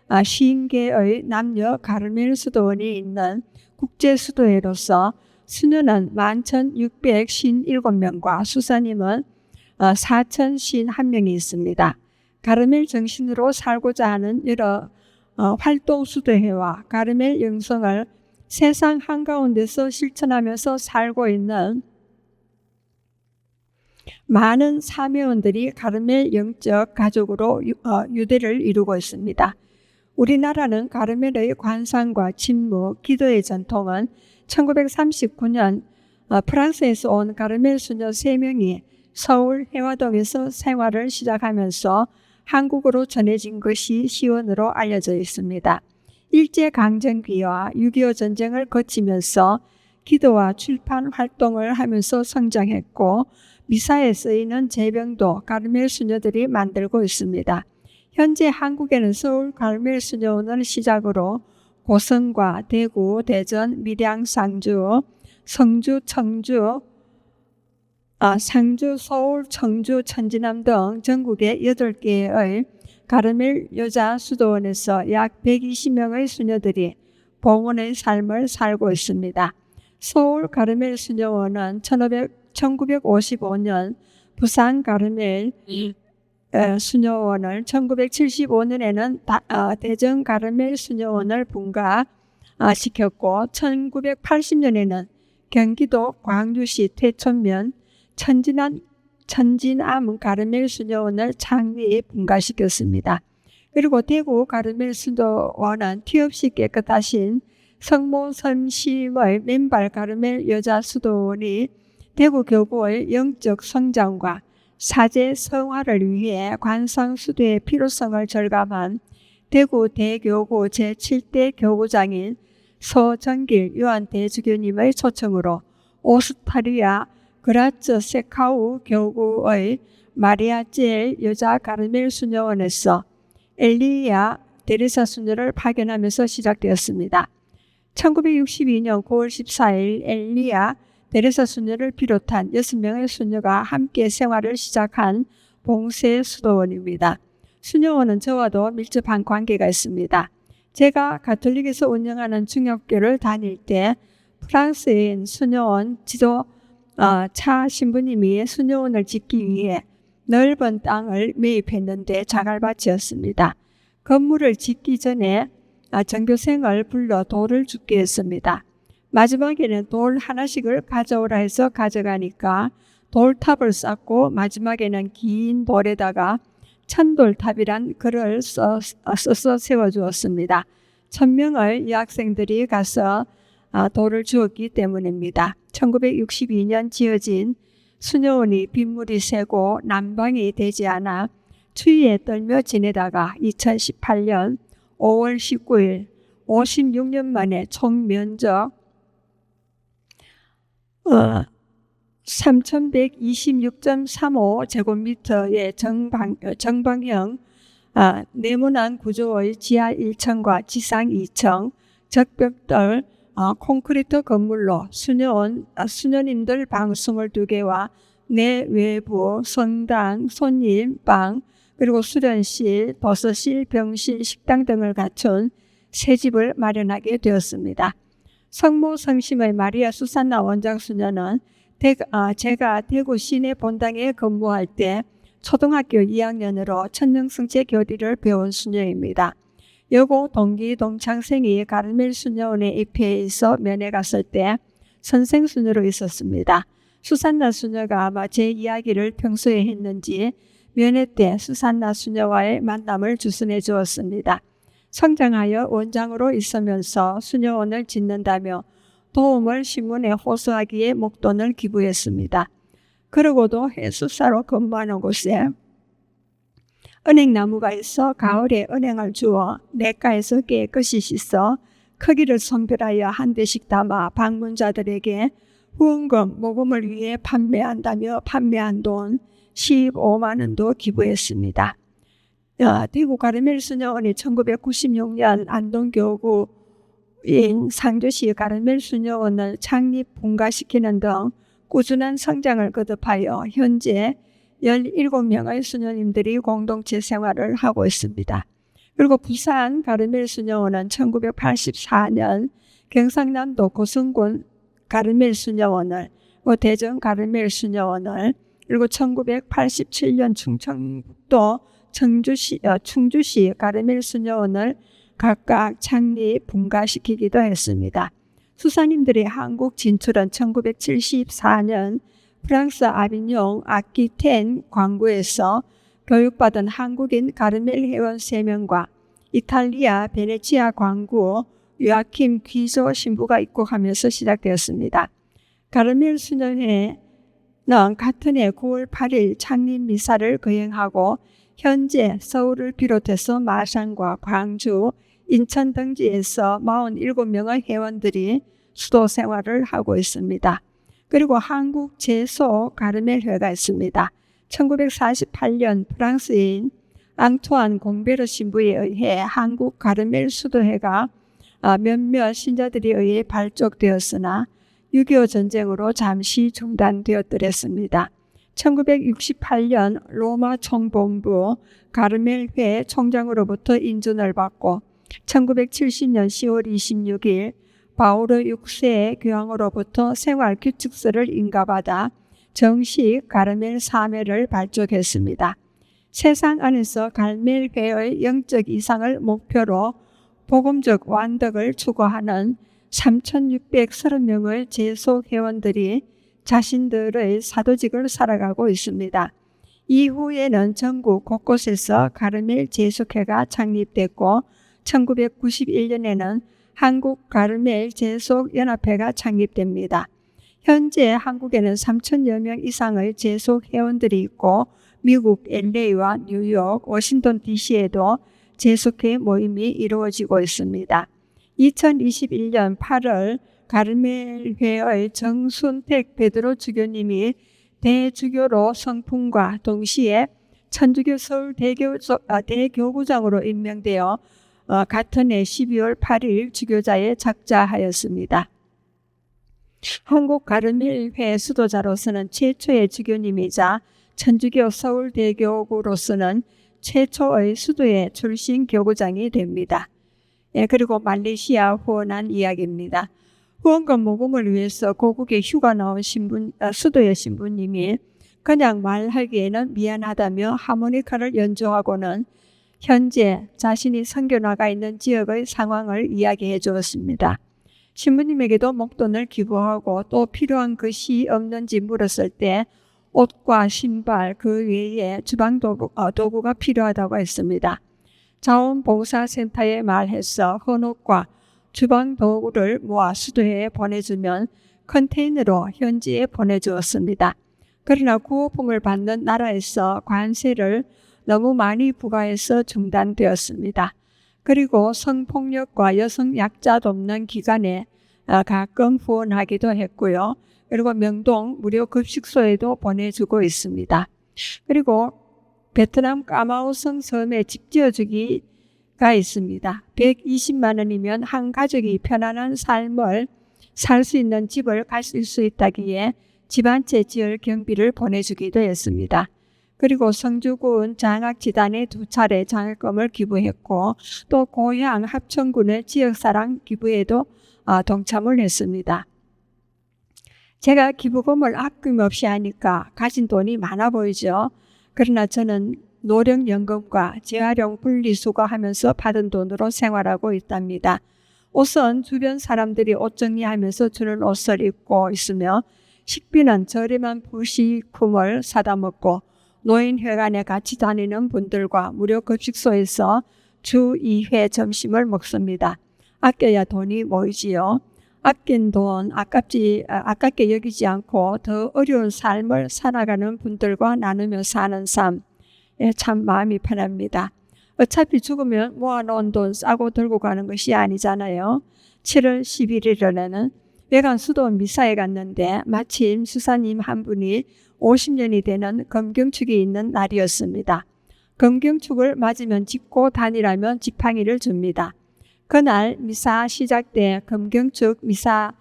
850개의 남녀 가르멜 수도원이 있는 국제 수도회로서 수녀는 11,657명과 수사님은 4,051명이 있습니다. 가르멜 정신으로 살고자 하는 여러 활동 수도회와 가르멜 영성을 세상 한가운데서 실천하면서 살고 있는 많은 사매원들이 가르멜 영적 가족으로 유대를 이루고 있습니다. 우리나라는 가르멜의 관상과 침묵, 기도의 전통은 1939년 프랑스에서 온 가르멜 수녀 3명이 서울 해화동에서 생활을 시작하면서 한국으로 전해진 것이 시원으로 알려져 있습니다. 일제강점기와 6.25 전쟁을 거치면서 기도와 출판 활동을 하면서 성장했고 미사에 쓰이는 제병도 가르멜 수녀들이 만들고 있습니다. 현재 한국에는 서울 가르멜 수녀원을 시작으로 고성과 대구, 대전, 밀양, 상주, 성주, 청주, 상주, 서울, 청주, 천지남 등 전국의 8개의 가르멜 여자 수도원에서 약 120명의 수녀들이 봉헌의 삶을 살고 있습니다. 서울 가르멜 수녀원은 1955년 부산 가르멜 수녀원을 1975년에는 대전 가르멜 수녀원을 분가시켰고 1980년에는 경기도 광주시 퇴촌면 천진암 가르멜 수녀원을 창리 분가시켰습니다. 그리고 대구 가르멜 수녀원은 티 없이 깨끗하신 성모 섬심의 맨발 가르멜 여자 수도원이 대구 교구의 영적 성장과 사제 성화를 위해 관상 수도의 필요성을 절감한 대구 대교구 제7대 교구장인 서정길 요한 대주교님의 초청으로 오스트리아 그라츠 세카우 교구의 마리아 젤 여자 가르멜 수녀원에서 엘리야 데레사 수녀를 파견하면서 시작되었습니다. 1962년 9월 14일 엘리야 데레사 수녀를 비롯한 6명의 수녀가 함께 생활을 시작한 봉세 수도원입니다. 수녀원은 저와도 밀접한 관계가 있습니다. 제가 가톨릭에서 운영하는 중역교를 다닐 때 프랑스인 수녀원 차 신부님이 수녀원을 짓기 위해 넓은 땅을 매입했는데 자갈밭이었습니다. 건물을 짓기 전에 전교생을 불러 돌을 줍게 했습니다. 마지막에는 돌 하나씩을 가져오라 해서 가져가니까 돌탑을 쌓고 마지막에는 긴 돌에다가 천돌탑이란 글을 써서 세워주었습니다. 1000명의 여학생들이 가서 돌을 주었기 때문입니다. 1962년 지어진 수녀원이 빗물이 새고 난방이 되지 않아 추위에 떨며 지내다가 2018년 5월 19일 56년 만에 총 면적 3126.35 제곱미터의 정방형 네모난 구조의 지하 1층과 지상 2층 적벽돌 콘크리트 건물로 수녀님들 방 22개와 내외부 성당, 손님방, 그리고 수련실, 도서실, 병실, 식당 등을 갖춘 새 집을 마련하게 되었습니다. 성모 성심의 마리아 수산나 원장 수녀는 제가 대구 시내 본당에 근무할 때 초등학교 2학년으로 천년승제 교리를 배운 수녀입니다. 여고 동기 동창생이 가르멜 수녀원에 입회해서 면회 갔을 때 선생 수녀로 있었습니다. 수산나 수녀가 아마 제 이야기를 평소에 했는지 면회 때 수산나 수녀와의 만남을 주선해 주었습니다. 성장하여 원장으로 있으면서 수녀원을 짓는다며 도움을 신문에 호소하기에 목돈을 기부했습니다. 그러고도 해수사로 근무하는 곳에 은행나무가 있어 가을에 은행을 주어 냇가에서 깨끗이 씻어 크기를 성별하여 한 대씩 담아 방문자들에게 후원금 모금을 위해 판매한다며 판매한 돈 15만 원도 기부했습니다. 대구 가르멜 수녀원이 1996년 안동교구인 상주시 가르멜 수녀원을 창립 분가시키는 등 꾸준한 성장을 거듭하여 현재 17명의 수녀님들이 공동체 생활을 하고 있습니다. 그리고 부산 가르멜 수녀원은 1984년 경상남도 고성군 가르멜 수녀원을, 대전 가르멜 수녀원을, 그리고 1987년 충청북도 충주시 가르멜 수녀원을 각각 창립 분가시키기도 했습니다. 수사님들의 한국 진출은 1974년 프랑스 아비뇽 아키텐 광구에서 교육받은 한국인 가르멜 회원 3명과 이탈리아 베네치아 광구 요아킴 귀조 신부가 입국하면서 시작되었습니다. 가르멜 수녀회는 같은 해 9월 8일 창립 미사를 거행하고 현재 서울을 비롯해서 마산과 광주, 인천 등지에서 47명의 회원들이 수도 생활을 하고 있습니다. 그리고 한국 제소 가르멜회가 있습니다. 1948년 프랑스인 앙투안 공베르 신부에 의해 한국 가르멜 수도회가 몇몇 신자들에 의해 발족되었으나 6.25 전쟁으로 잠시 중단되었더랬습니다. 1968년 로마 총본부 가르멜회 총장으로부터 인준을 받고 1970년 10월 26일 바오르 6세 교황으로부터 생활규칙서를 인가받아 정식 가르멜 사매를 발족했습니다. 세상 안에서 가르멜회의 영적 이상을 목표로 복음적 완덕을 추구하는 3,630명의 제속 회원들이 자신들의 사도직을 살아가고 있습니다. 이후에는 전국 곳곳에서 가르멜 제속회가 창립됐고 1991년에는 한국 가르멜 제속연합회가 창립됩니다. 현재 한국에는 3,000여 명 이상의 제속 회원들이 있고 미국 LA와 뉴욕, 워싱턴 DC에도 제속회 모임이 이루어지고 있습니다. 2021년 8월 가르멜회의 정순택 베드로 주교님이 대주교로 성품과 동시에 천주교 서울 대교구장으로 임명되어 같은 해 12월 8일 주교자에 작자하였습니다. 한국 가르멜회 수도자로서는 최초의 주교님이자 천주교 서울 대교구로서는 최초의 수도의 출신 교구장이 됩니다. 그리고 말레이시아 후원한 이야기입니다. 후원금 모금을 위해서 고국에 휴가 나온 수도의 신부님이 그냥 말하기에는 미안하다며 하모니카를 연주하고는 현재 자신이 선교 나가 있는 지역의 상황을 이야기해 주었습니다. 신부님에게도 목돈을 기부하고 또 필요한 것이 없는지 물었을 때 옷과 신발 그 외에 주방 도구가 필요하다고 했습니다. 자원봉사센터에 말해서 헌옷과 주방 도구를 모아 수도회에 보내주면 컨테이너로 현지에 보내주었습니다. 그러나 구호품을 받는 나라에서 관세를 너무 많이 부과해서 중단되었습니다. 그리고 성폭력과 여성 약자 돕는 기관에 가끔 후원하기도 했고요. 그리고 명동 무료 급식소에도 보내주고 있습니다. 그리고 베트남 까마오성 섬에 집 지어주기가 있습니다. 120만 원이면 한 가족이 편안한 삶을 살 수 있는 집을 가질 수 있다기에 집 한 채 지을 경비를 보내주기도 했습니다. 그리고 성주군 장학재단에 2차례 장학금을 기부했고 또 고향 합천군의 지역사랑 기부에도 동참을 했습니다. 제가 기부금을 아낌없이 하니까 가진 돈이 많아 보이죠. 그러나 저는 노령연금과 재활용 분리수거하면서 받은 돈으로 생활하고 있답니다. 옷은 주변 사람들이 옷 정리하면서 주는 옷을 입고 있으며 식비는 저렴한 부식품을 사다 먹고 노인회관에 같이 다니는 분들과 무료 급식소에서 주 2회 점심을 먹습니다. 아껴야 돈이 모이지요. 아낀 돈 아깝게 여기지 않고 더 어려운 삶을 살아가는 분들과 나누며 사는 삶에 참 마음이 편합니다. 어차피 죽으면 모아놓은 돈 싸고 들고 가는 것이 아니잖아요. 7월 11일에는 외관 수도원 미사에 갔는데 마침 수사님 한 분이 50년이 되는 검경축이 있는 날이었습니다. 검경축을 맞으면 짚고 다니라면 지팡이를 줍니다. 그날 미사 시작 때 검경축 미사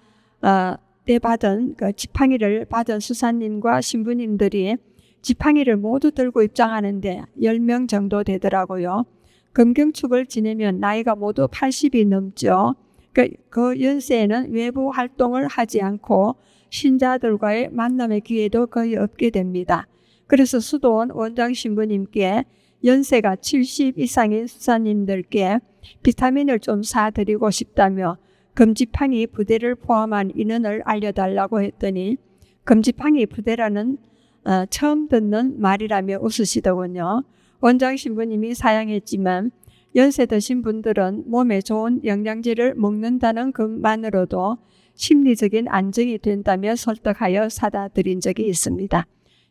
때 받은 그 지팡이를 받은 수사님과 신부님들이 지팡이를 모두 들고 입장하는데 10명 정도 되더라고요. 검경축을 지내면 나이가 모두 80이 넘죠. 그 연세에는 외부 활동을 하지 않고 신자들과의 만남의 기회도 거의 없게 됩니다. 그래서 수도원 원장 신부님께 연세가 70 이상인 수사님들께 비타민을 좀 사드리고 싶다며 금지팡이 부대를 포함한 인원을 알려달라고 했더니 금지팡이 부대라는 처음 듣는 말이라며 웃으시더군요. 원장 신부님이 사양했지만 연세 드신 분들은 몸에 좋은 영양제를 먹는다는 것만으로도 심리적인 안정이 된다며 설득하여 사다 드린 적이 있습니다.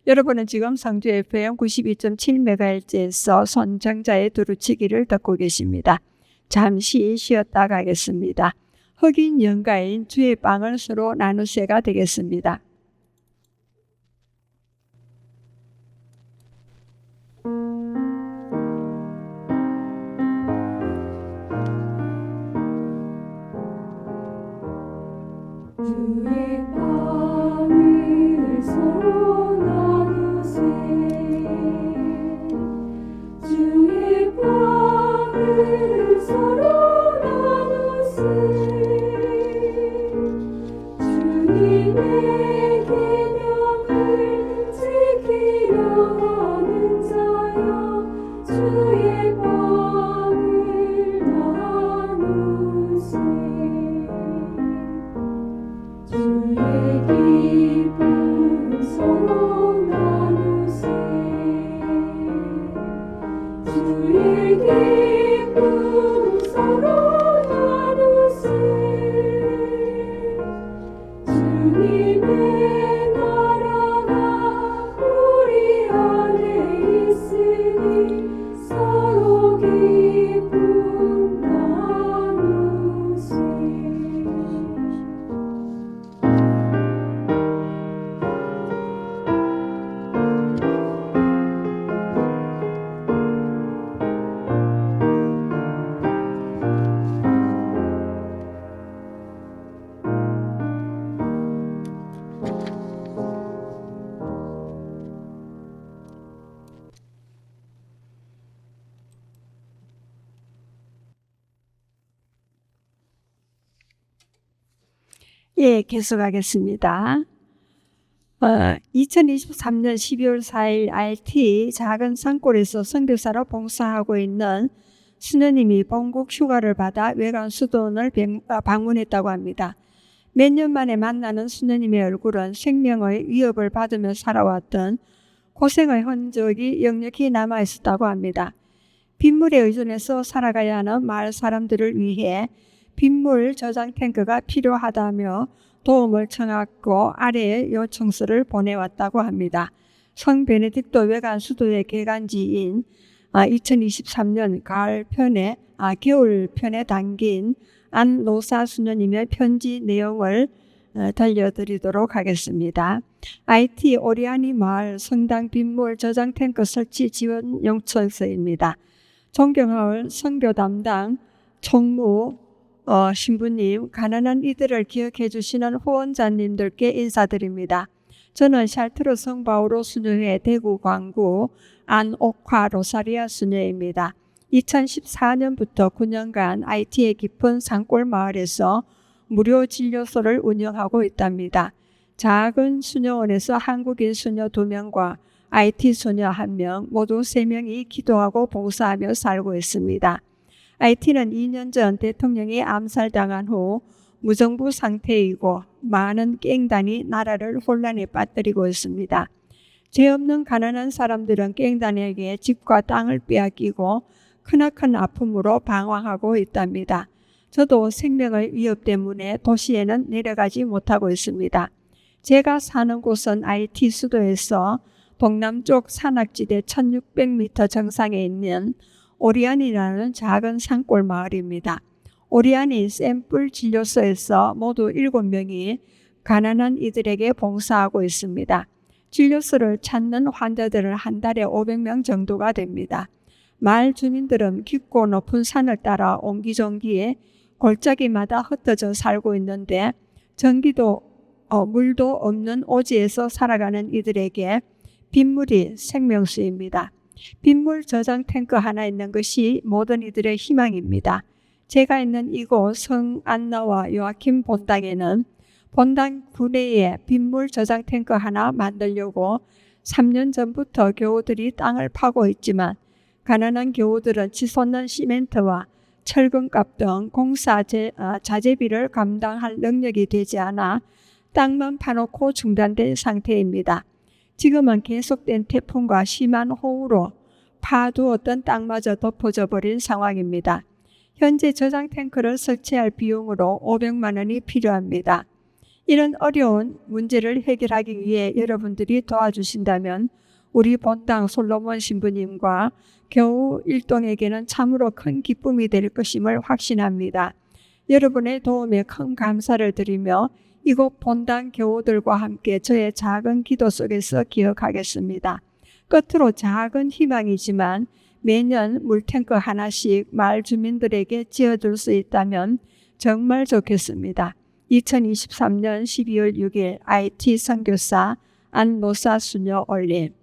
여러분은 지금 성주 FM 92.7MHz에서 손정자의 두루치기를 듣고 계십니다. 잠시 쉬었다 가겠습니다. 흑인 연가인 주의 빵을 서로 나누세가 되겠습니다. 주의 빵을 서로 나누세 주의 빵을 서로 나누세 주님의 계명을 지키려 하는 자여 주의 빵을 나누세 주의 기쁨 서로 나누세 주의 기쁨 서로 나누세 주님의 나라가 우리 안에 있으니 서로 기쁨 나누세 예, 계속하겠습니다. 2023년 12월 4일 RT 작은 산골에서 선교사로 봉사하고 있는 수녀님이 본국 휴가를 받아 외관 수도원을 방문했다고 합니다. 몇 년 만에 만나는 수녀님의 얼굴은 생명의 위협을 받으며 살아왔던 고생의 흔적이 역력히 남아있었다고 합니다. 빗물에 의존해서 살아가야 하는 마을 사람들을 위해 빗물 저장 탱크가 필요하다며 도움을 청하고 아래에 요청서를 보내왔다고 합니다. 성 베네딕토 외관 수도의 개관지인 2023년 겨울편에 담긴 안노사 수녀님의 편지 내용을 들려드리도록 하겠습니다. IT 오리아니 마을 성당 빗물 저장 탱크 설치 지원 요청서입니다. 존경할 선교 담당 총무 신부님, 가난한 이들을 기억해 주시는 후원자님들께 인사드립니다. 저는 샬트르 성바오로 수녀회 대구 광구 안옥화 로사리아 수녀입니다. 2014년부터 9년간 IT의 깊은 산골 마을에서 무료 진료소를 운영하고 있답니다. 작은 수녀원에서 한국인 수녀 2명과 IT 수녀 1명, 모두 3명이 기도하고 봉사하며 살고 있습니다. IT는 2년 전 대통령이 암살당한 후 무정부 상태이고 많은 깽단이 나라를 혼란에 빠뜨리고 있습니다. 죄 없는 가난한 사람들은 깽단에게 집과 땅을 빼앗기고 크나큰 아픔으로 방황하고 있답니다. 저도 생명의 위협 때문에 도시에는 내려가지 못하고 있습니다. 제가 사는 곳은 IT 수도에서 동남쪽 산악지대 1600m 정상에 있는 오리안이라는 작은 산골 마을입니다. 오리안이 샘플 진료소에서 모두 7명이 가난한 이들에게 봉사하고 있습니다. 진료소를 찾는 환자들은 한 달에 500명 정도가 됩니다. 마을 주민들은 깊고 높은 산을 따라 옹기종기에 골짜기마다 흩어져 살고 있는데 전기도 물도 없는 오지에서 살아가는 이들에게 빗물이 생명수입니다. 빗물 저장 탱크 하나 있는 것이 모든 이들의 희망입니다. 제가 있는 이곳 성 안나와 요아킴 본당에는 본당 구내에 빗물 저장 탱크 하나 만들려고 3년 전부터 교우들이 땅을 파고 있지만 가난한 교우들은 치솟는 시멘트와 철근값 등 공사 자재비를 감당할 능력이 되지 않아 땅만 파놓고 중단된 상태입니다. 지금은 계속된 태풍과 심한 호우로 파두었던 땅마저 덮어져 버린 상황입니다. 현재 저장 탱크를 설치할 비용으로 500만 원이 필요합니다. 이런 어려운 문제를 해결하기 위해 여러분들이 도와주신다면 우리 본당 솔로몬 신부님과 교우 일동에게는 참으로 큰 기쁨이 될 것임을 확신합니다. 여러분의 도움에 큰 감사를 드리며 이곳 본당 교우들과 함께 저의 작은 기도 속에서 기억하겠습니다. 끝으로 작은 희망이지만 매년 물탱크 하나씩 마을 주민들에게 지어줄 수 있다면 정말 좋겠습니다. 2023년 12월 6일 IT 선교사 안노사 수녀 올림.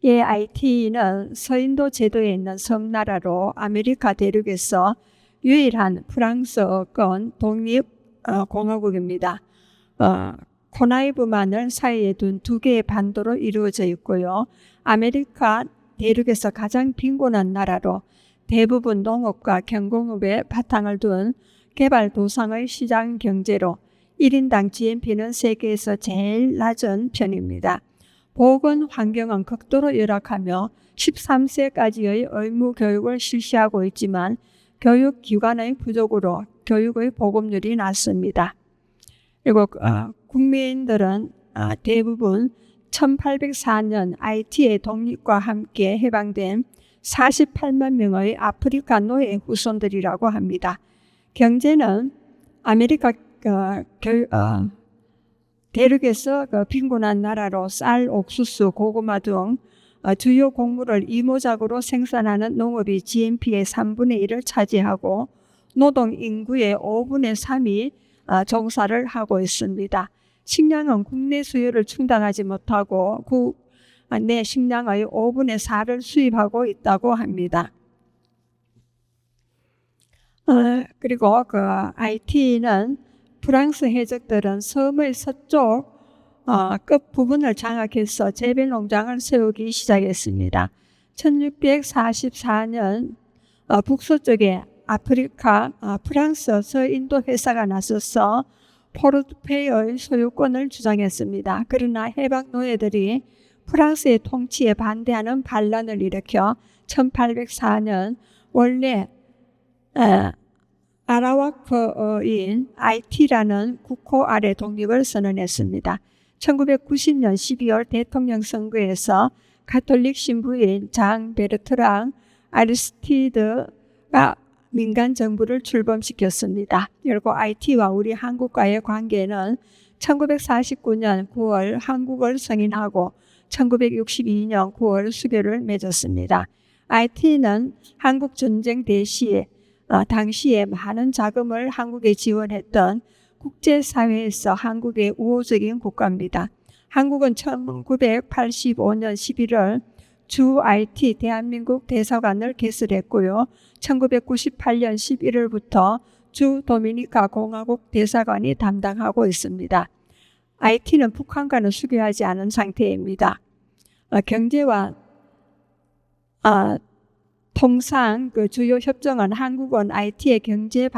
IT는 서인도 제도에 있는 섬나라로 아메리카 대륙에서 유일한 프랑스어권 독립공화국입니다. 코나이브만을 사이에 둔 2개의 반도로 이루어져 있고요. 아메리카 대륙에서 가장 빈곤한 나라로 대부분 농업과 경공업에 바탕을 둔 개발도상의 시장 경제로 1인당 GNP는 세계에서 제일 낮은 편입니다. 보건 환경은 극도로 열악하며 13세까지의 의무 교육을 실시하고 있지만 교육기관의 부족으로 교육의 보급률이 낮습니다. 그리고 국민들은 대부분 1804년 IT의 독립과 함께 해방된 48만 명의 아프리카 노예 후손들이라고 합니다. 경제는 아메리카 대륙에서 빈곤한 나라로 쌀, 옥수수, 고구마 등 주요 곡물을 이모작으로 생산하는 농업이 GNP의 3분의 1을 차지하고 노동 인구의 5분의 3이 종사를 하고 있습니다. 식량은 국내 수요를 충당하지 못하고 국내 식량의 5분의 4를 수입하고 있다고 합니다. 그리고 IT는 프랑스 해적들은 섬의 서쪽 끝 부분을 장악해서 재배 농장을 세우기 시작했습니다. 1644년 북서쪽에 아프리카, 프랑스, 서인도 회사가 나서서 포르투페이의 소유권을 주장했습니다. 그러나 해방 노예들이 프랑스의 통치에 반대하는 반란을 일으켜 1804년 원래 아라와크어인 아이티라는 국호 아래 독립을 선언했습니다. 1990년 12월 대통령 선거에서 가톨릭 신부인 장 베르트랑 아리스티드가 민간 정부를 출범시켰습니다. 그리고 아이티와 우리 한국과의 관계는 1949년 9월 한국을 승인하고 1962년 9월 수교를 맺었습니다. 아이티는 한국 전쟁 당시에 많은 자금을 한국에 지원했던 국제사회에서 한국의 우호적인 국가입니다. 한국은 1985년 11월 주 IT 대한민국 대사관을 개설했고요. 1998년 11월부터 주 도미니카 공화국 대사관이 담당하고 있습니다. IT는 북한과는 수교하지 않은 상태입니다. 경제와 통상 주요 협정은 한국은 IT의 경제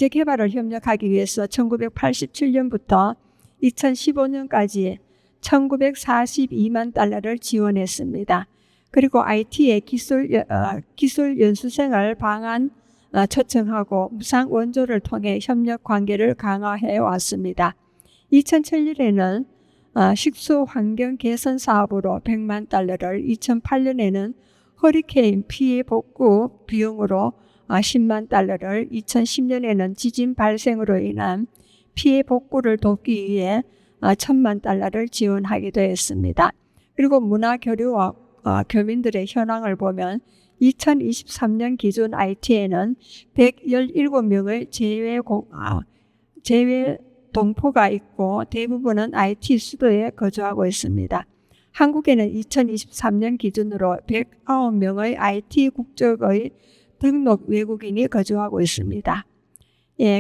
개발을 협력하기 위해서 1987년부터 2015년까지 1942만 달러를 지원했습니다. 그리고 IT의 기술 연수생을 방한 초청하고 무상 원조를 통해 협력 관계를 강화해 왔습니다. 2007년에는 식수 환경 개선 사업으로 100만 달러를, 2008년에는 허리케인 피해 복구 비용으로 10만 달러를, 2010년에는 지진 발생으로 인한 피해 복구를 돕기 위해 1,000만 달러를 지원하기도 했습니다. 그리고 문화 교류와 교민들의 현황을 보면 2023년 기준 IT에는 117명의 재외 동포가 있고 대부분은 IT 수도에 거주하고 있습니다. 한국에는 2023년 기준으로 109명의 IT 국적의 등록 외국인이 거주하고 있습니다.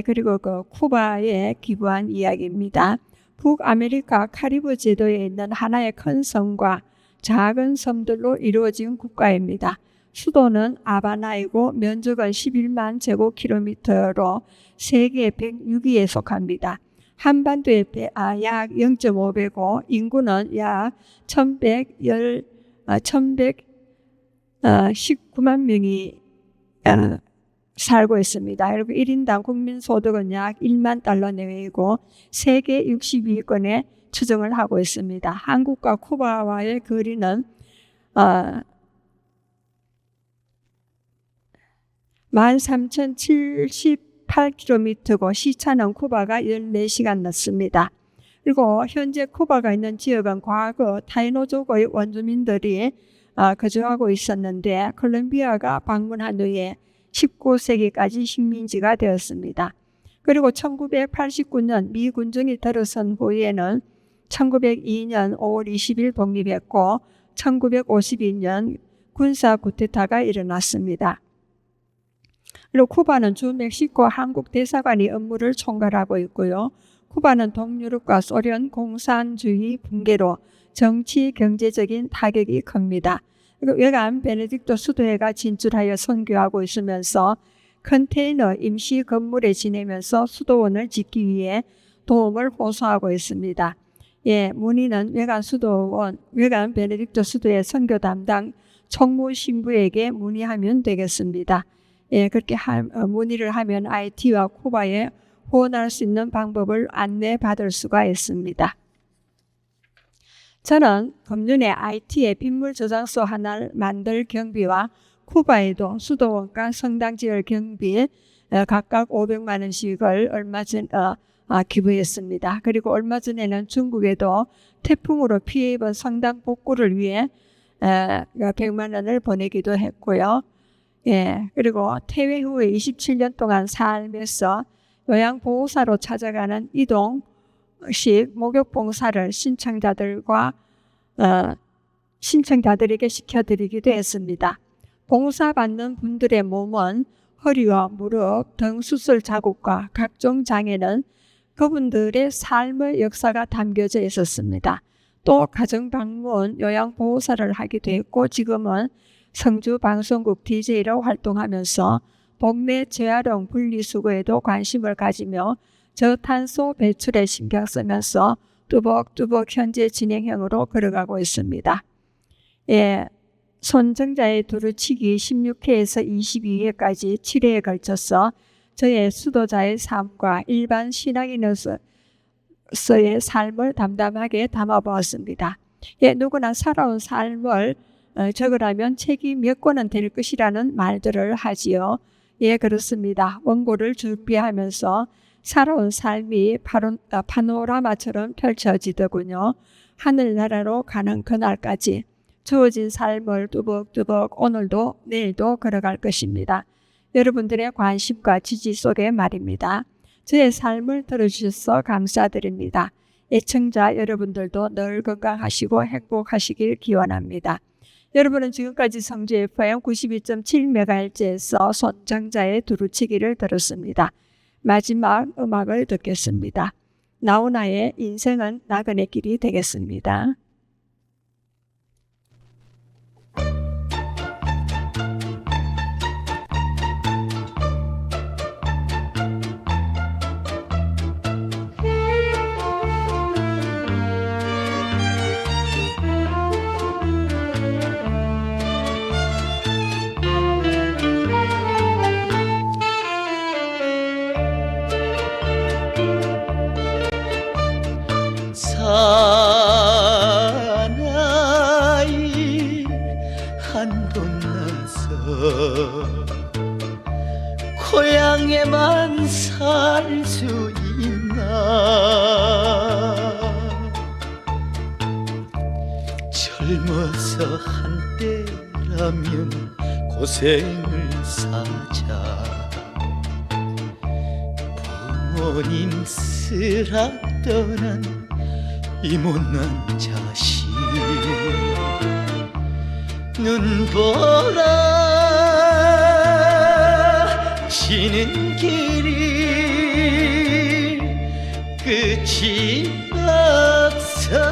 그리고 쿠바에 기부한 이야기입니다. 북아메리카 카리브 제도에 있는 하나의 큰 섬과 작은 섬들로 이루어진 국가입니다. 수도는 아바나이고 면적은 11만 제곱킬로미터로 세계 106위에 속합니다. 한반도의 약 0.5배고 인구는 약 1,119만 명이 살고 있습니다. 그리고 1인당 국민소득은 약 1만 달러 내외이고 세계 60위권에 추정을 하고 있습니다. 한국과 쿠바와의 거리는 13,078km고 시차는 쿠바가 14시간 늦습니다. 그리고 현재 쿠바가 있는 지역은 과거 타이노족의 원주민들이 거주하고 있었는데 콜롬비아가 방문한 후에 19세기까지 식민지가 되었습니다. 그리고 1989년 미 군정이 들어선 후에는 1902년 5월 20일 독립했고 1952년 군사 쿠데타가 일어났습니다. 그리고 쿠바는 주 멕시코 한국 대사관이 업무를 총괄하고 있고요. 쿠바는 동유럽과 소련 공산주의 붕괴로 정치, 경제적인 타격이 큽니다. 그리고 외관 베네딕토 수도회가 진출하여 선교하고 있으면서 컨테이너 임시 건물에 지내면서 수도원을 짓기 위해 도움을 호소하고 있습니다. 문의는 외관 베네딕토 수도회 선교 담당 총무 신부에게 문의하면 되겠습니다. 그렇게 문의를 하면 IT와 쿠바에 후원할 수 있는 방법을 안내받을 수가 있습니다. 저는 금년에 IT의 빗물 저장소 하나를 만들 경비와 쿠바에도 수도원과 성당 지을 경비 각각 500만 원씩을 얼마 전 기부했습니다. 그리고 얼마 전에는 중국에도 태풍으로 피해 입은 성당 복구를 위해 100만 원을 보내기도 했고요. 그리고 퇴회 후에 27년 동안 삶에서 요양보호사로 찾아가는 이동식 목욕봉사를 신청자들에게 시켜드리기도 했습니다. 봉사받는 분들의 몸은 허리와 무릎 등 수술 자국과 각종 장애는 그분들의 삶의 역사가 담겨져 있었습니다. 또 가정방문 요양보호사를 하기도 했고 지금은 성주 방송국 DJ로 활동하면서 동네 재활용 분리수거에도 관심을 가지며 저탄소 배출에 신경 쓰면서 뚜벅뚜벅 현재 진행형으로 걸어가고 있습니다. 손정자의 두루치기 16회에서 22회까지 7회에 걸쳐서 저의 수도자의 삶과 일반 신앙인으로서의 삶을 담담하게 담아보았습니다. 누구나 살아온 삶을 적으라면 책이 몇 권은 될 것이라는 말들을 하지요. 그렇습니다. 원고를 준비하면서 살아온 삶이 파노라마처럼 펼쳐지더군요. 하늘나라로 가는 그날까지 주어진 삶을 뚜벅뚜벅 오늘도 내일도 걸어갈 것입니다. 여러분들의 관심과 지지 속에 말입니다. 저의 삶을 들어주셔서 감사드립니다. 애청자 여러분들도 늘 건강하시고 행복하시길 기원합니다. 여러분은 지금까지 성주 FM 92.7MHz에서 손정자의 두루치기를 들었습니다. 마지막 음악을 듣겠습니다. 나훈아의 인생은 나그네 길이 되겠습니다. 사나이 한돈 나서 고향에만 살 수 있나. 젊어서 한때라면 고생을 사자. 부모님 쓰라 떠난 이 못난 자식 눈보라 지는 길이 끝이 없어도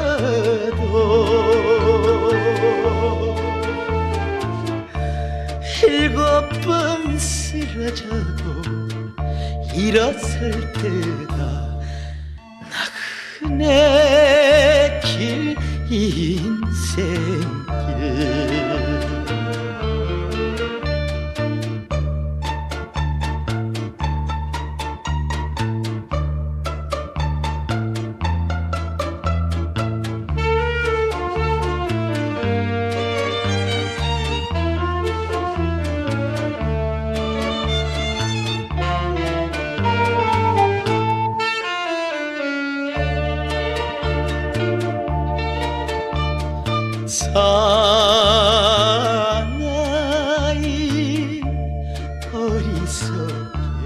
7번 쓰러져도 일어설 때가 나그네 길 인생길. 사나이 어리석게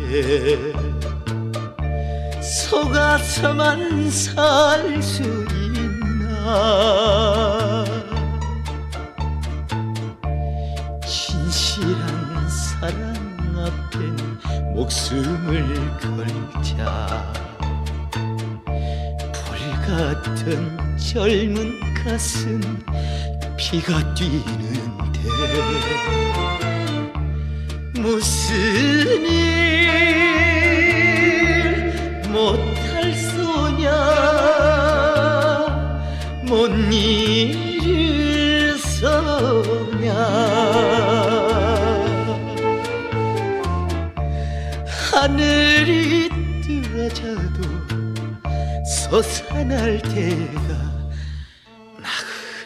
속아서만 살 수 있나. 진실한 사랑 앞엔 목숨을 걸자. 불같은 젊은 가슴 피가 뛰는데 무슨 일 못할 소냐. 뭔 일을 서냐. 하늘이 뜨러져도 솟아날 때가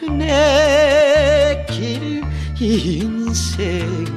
나그네 길 인생길.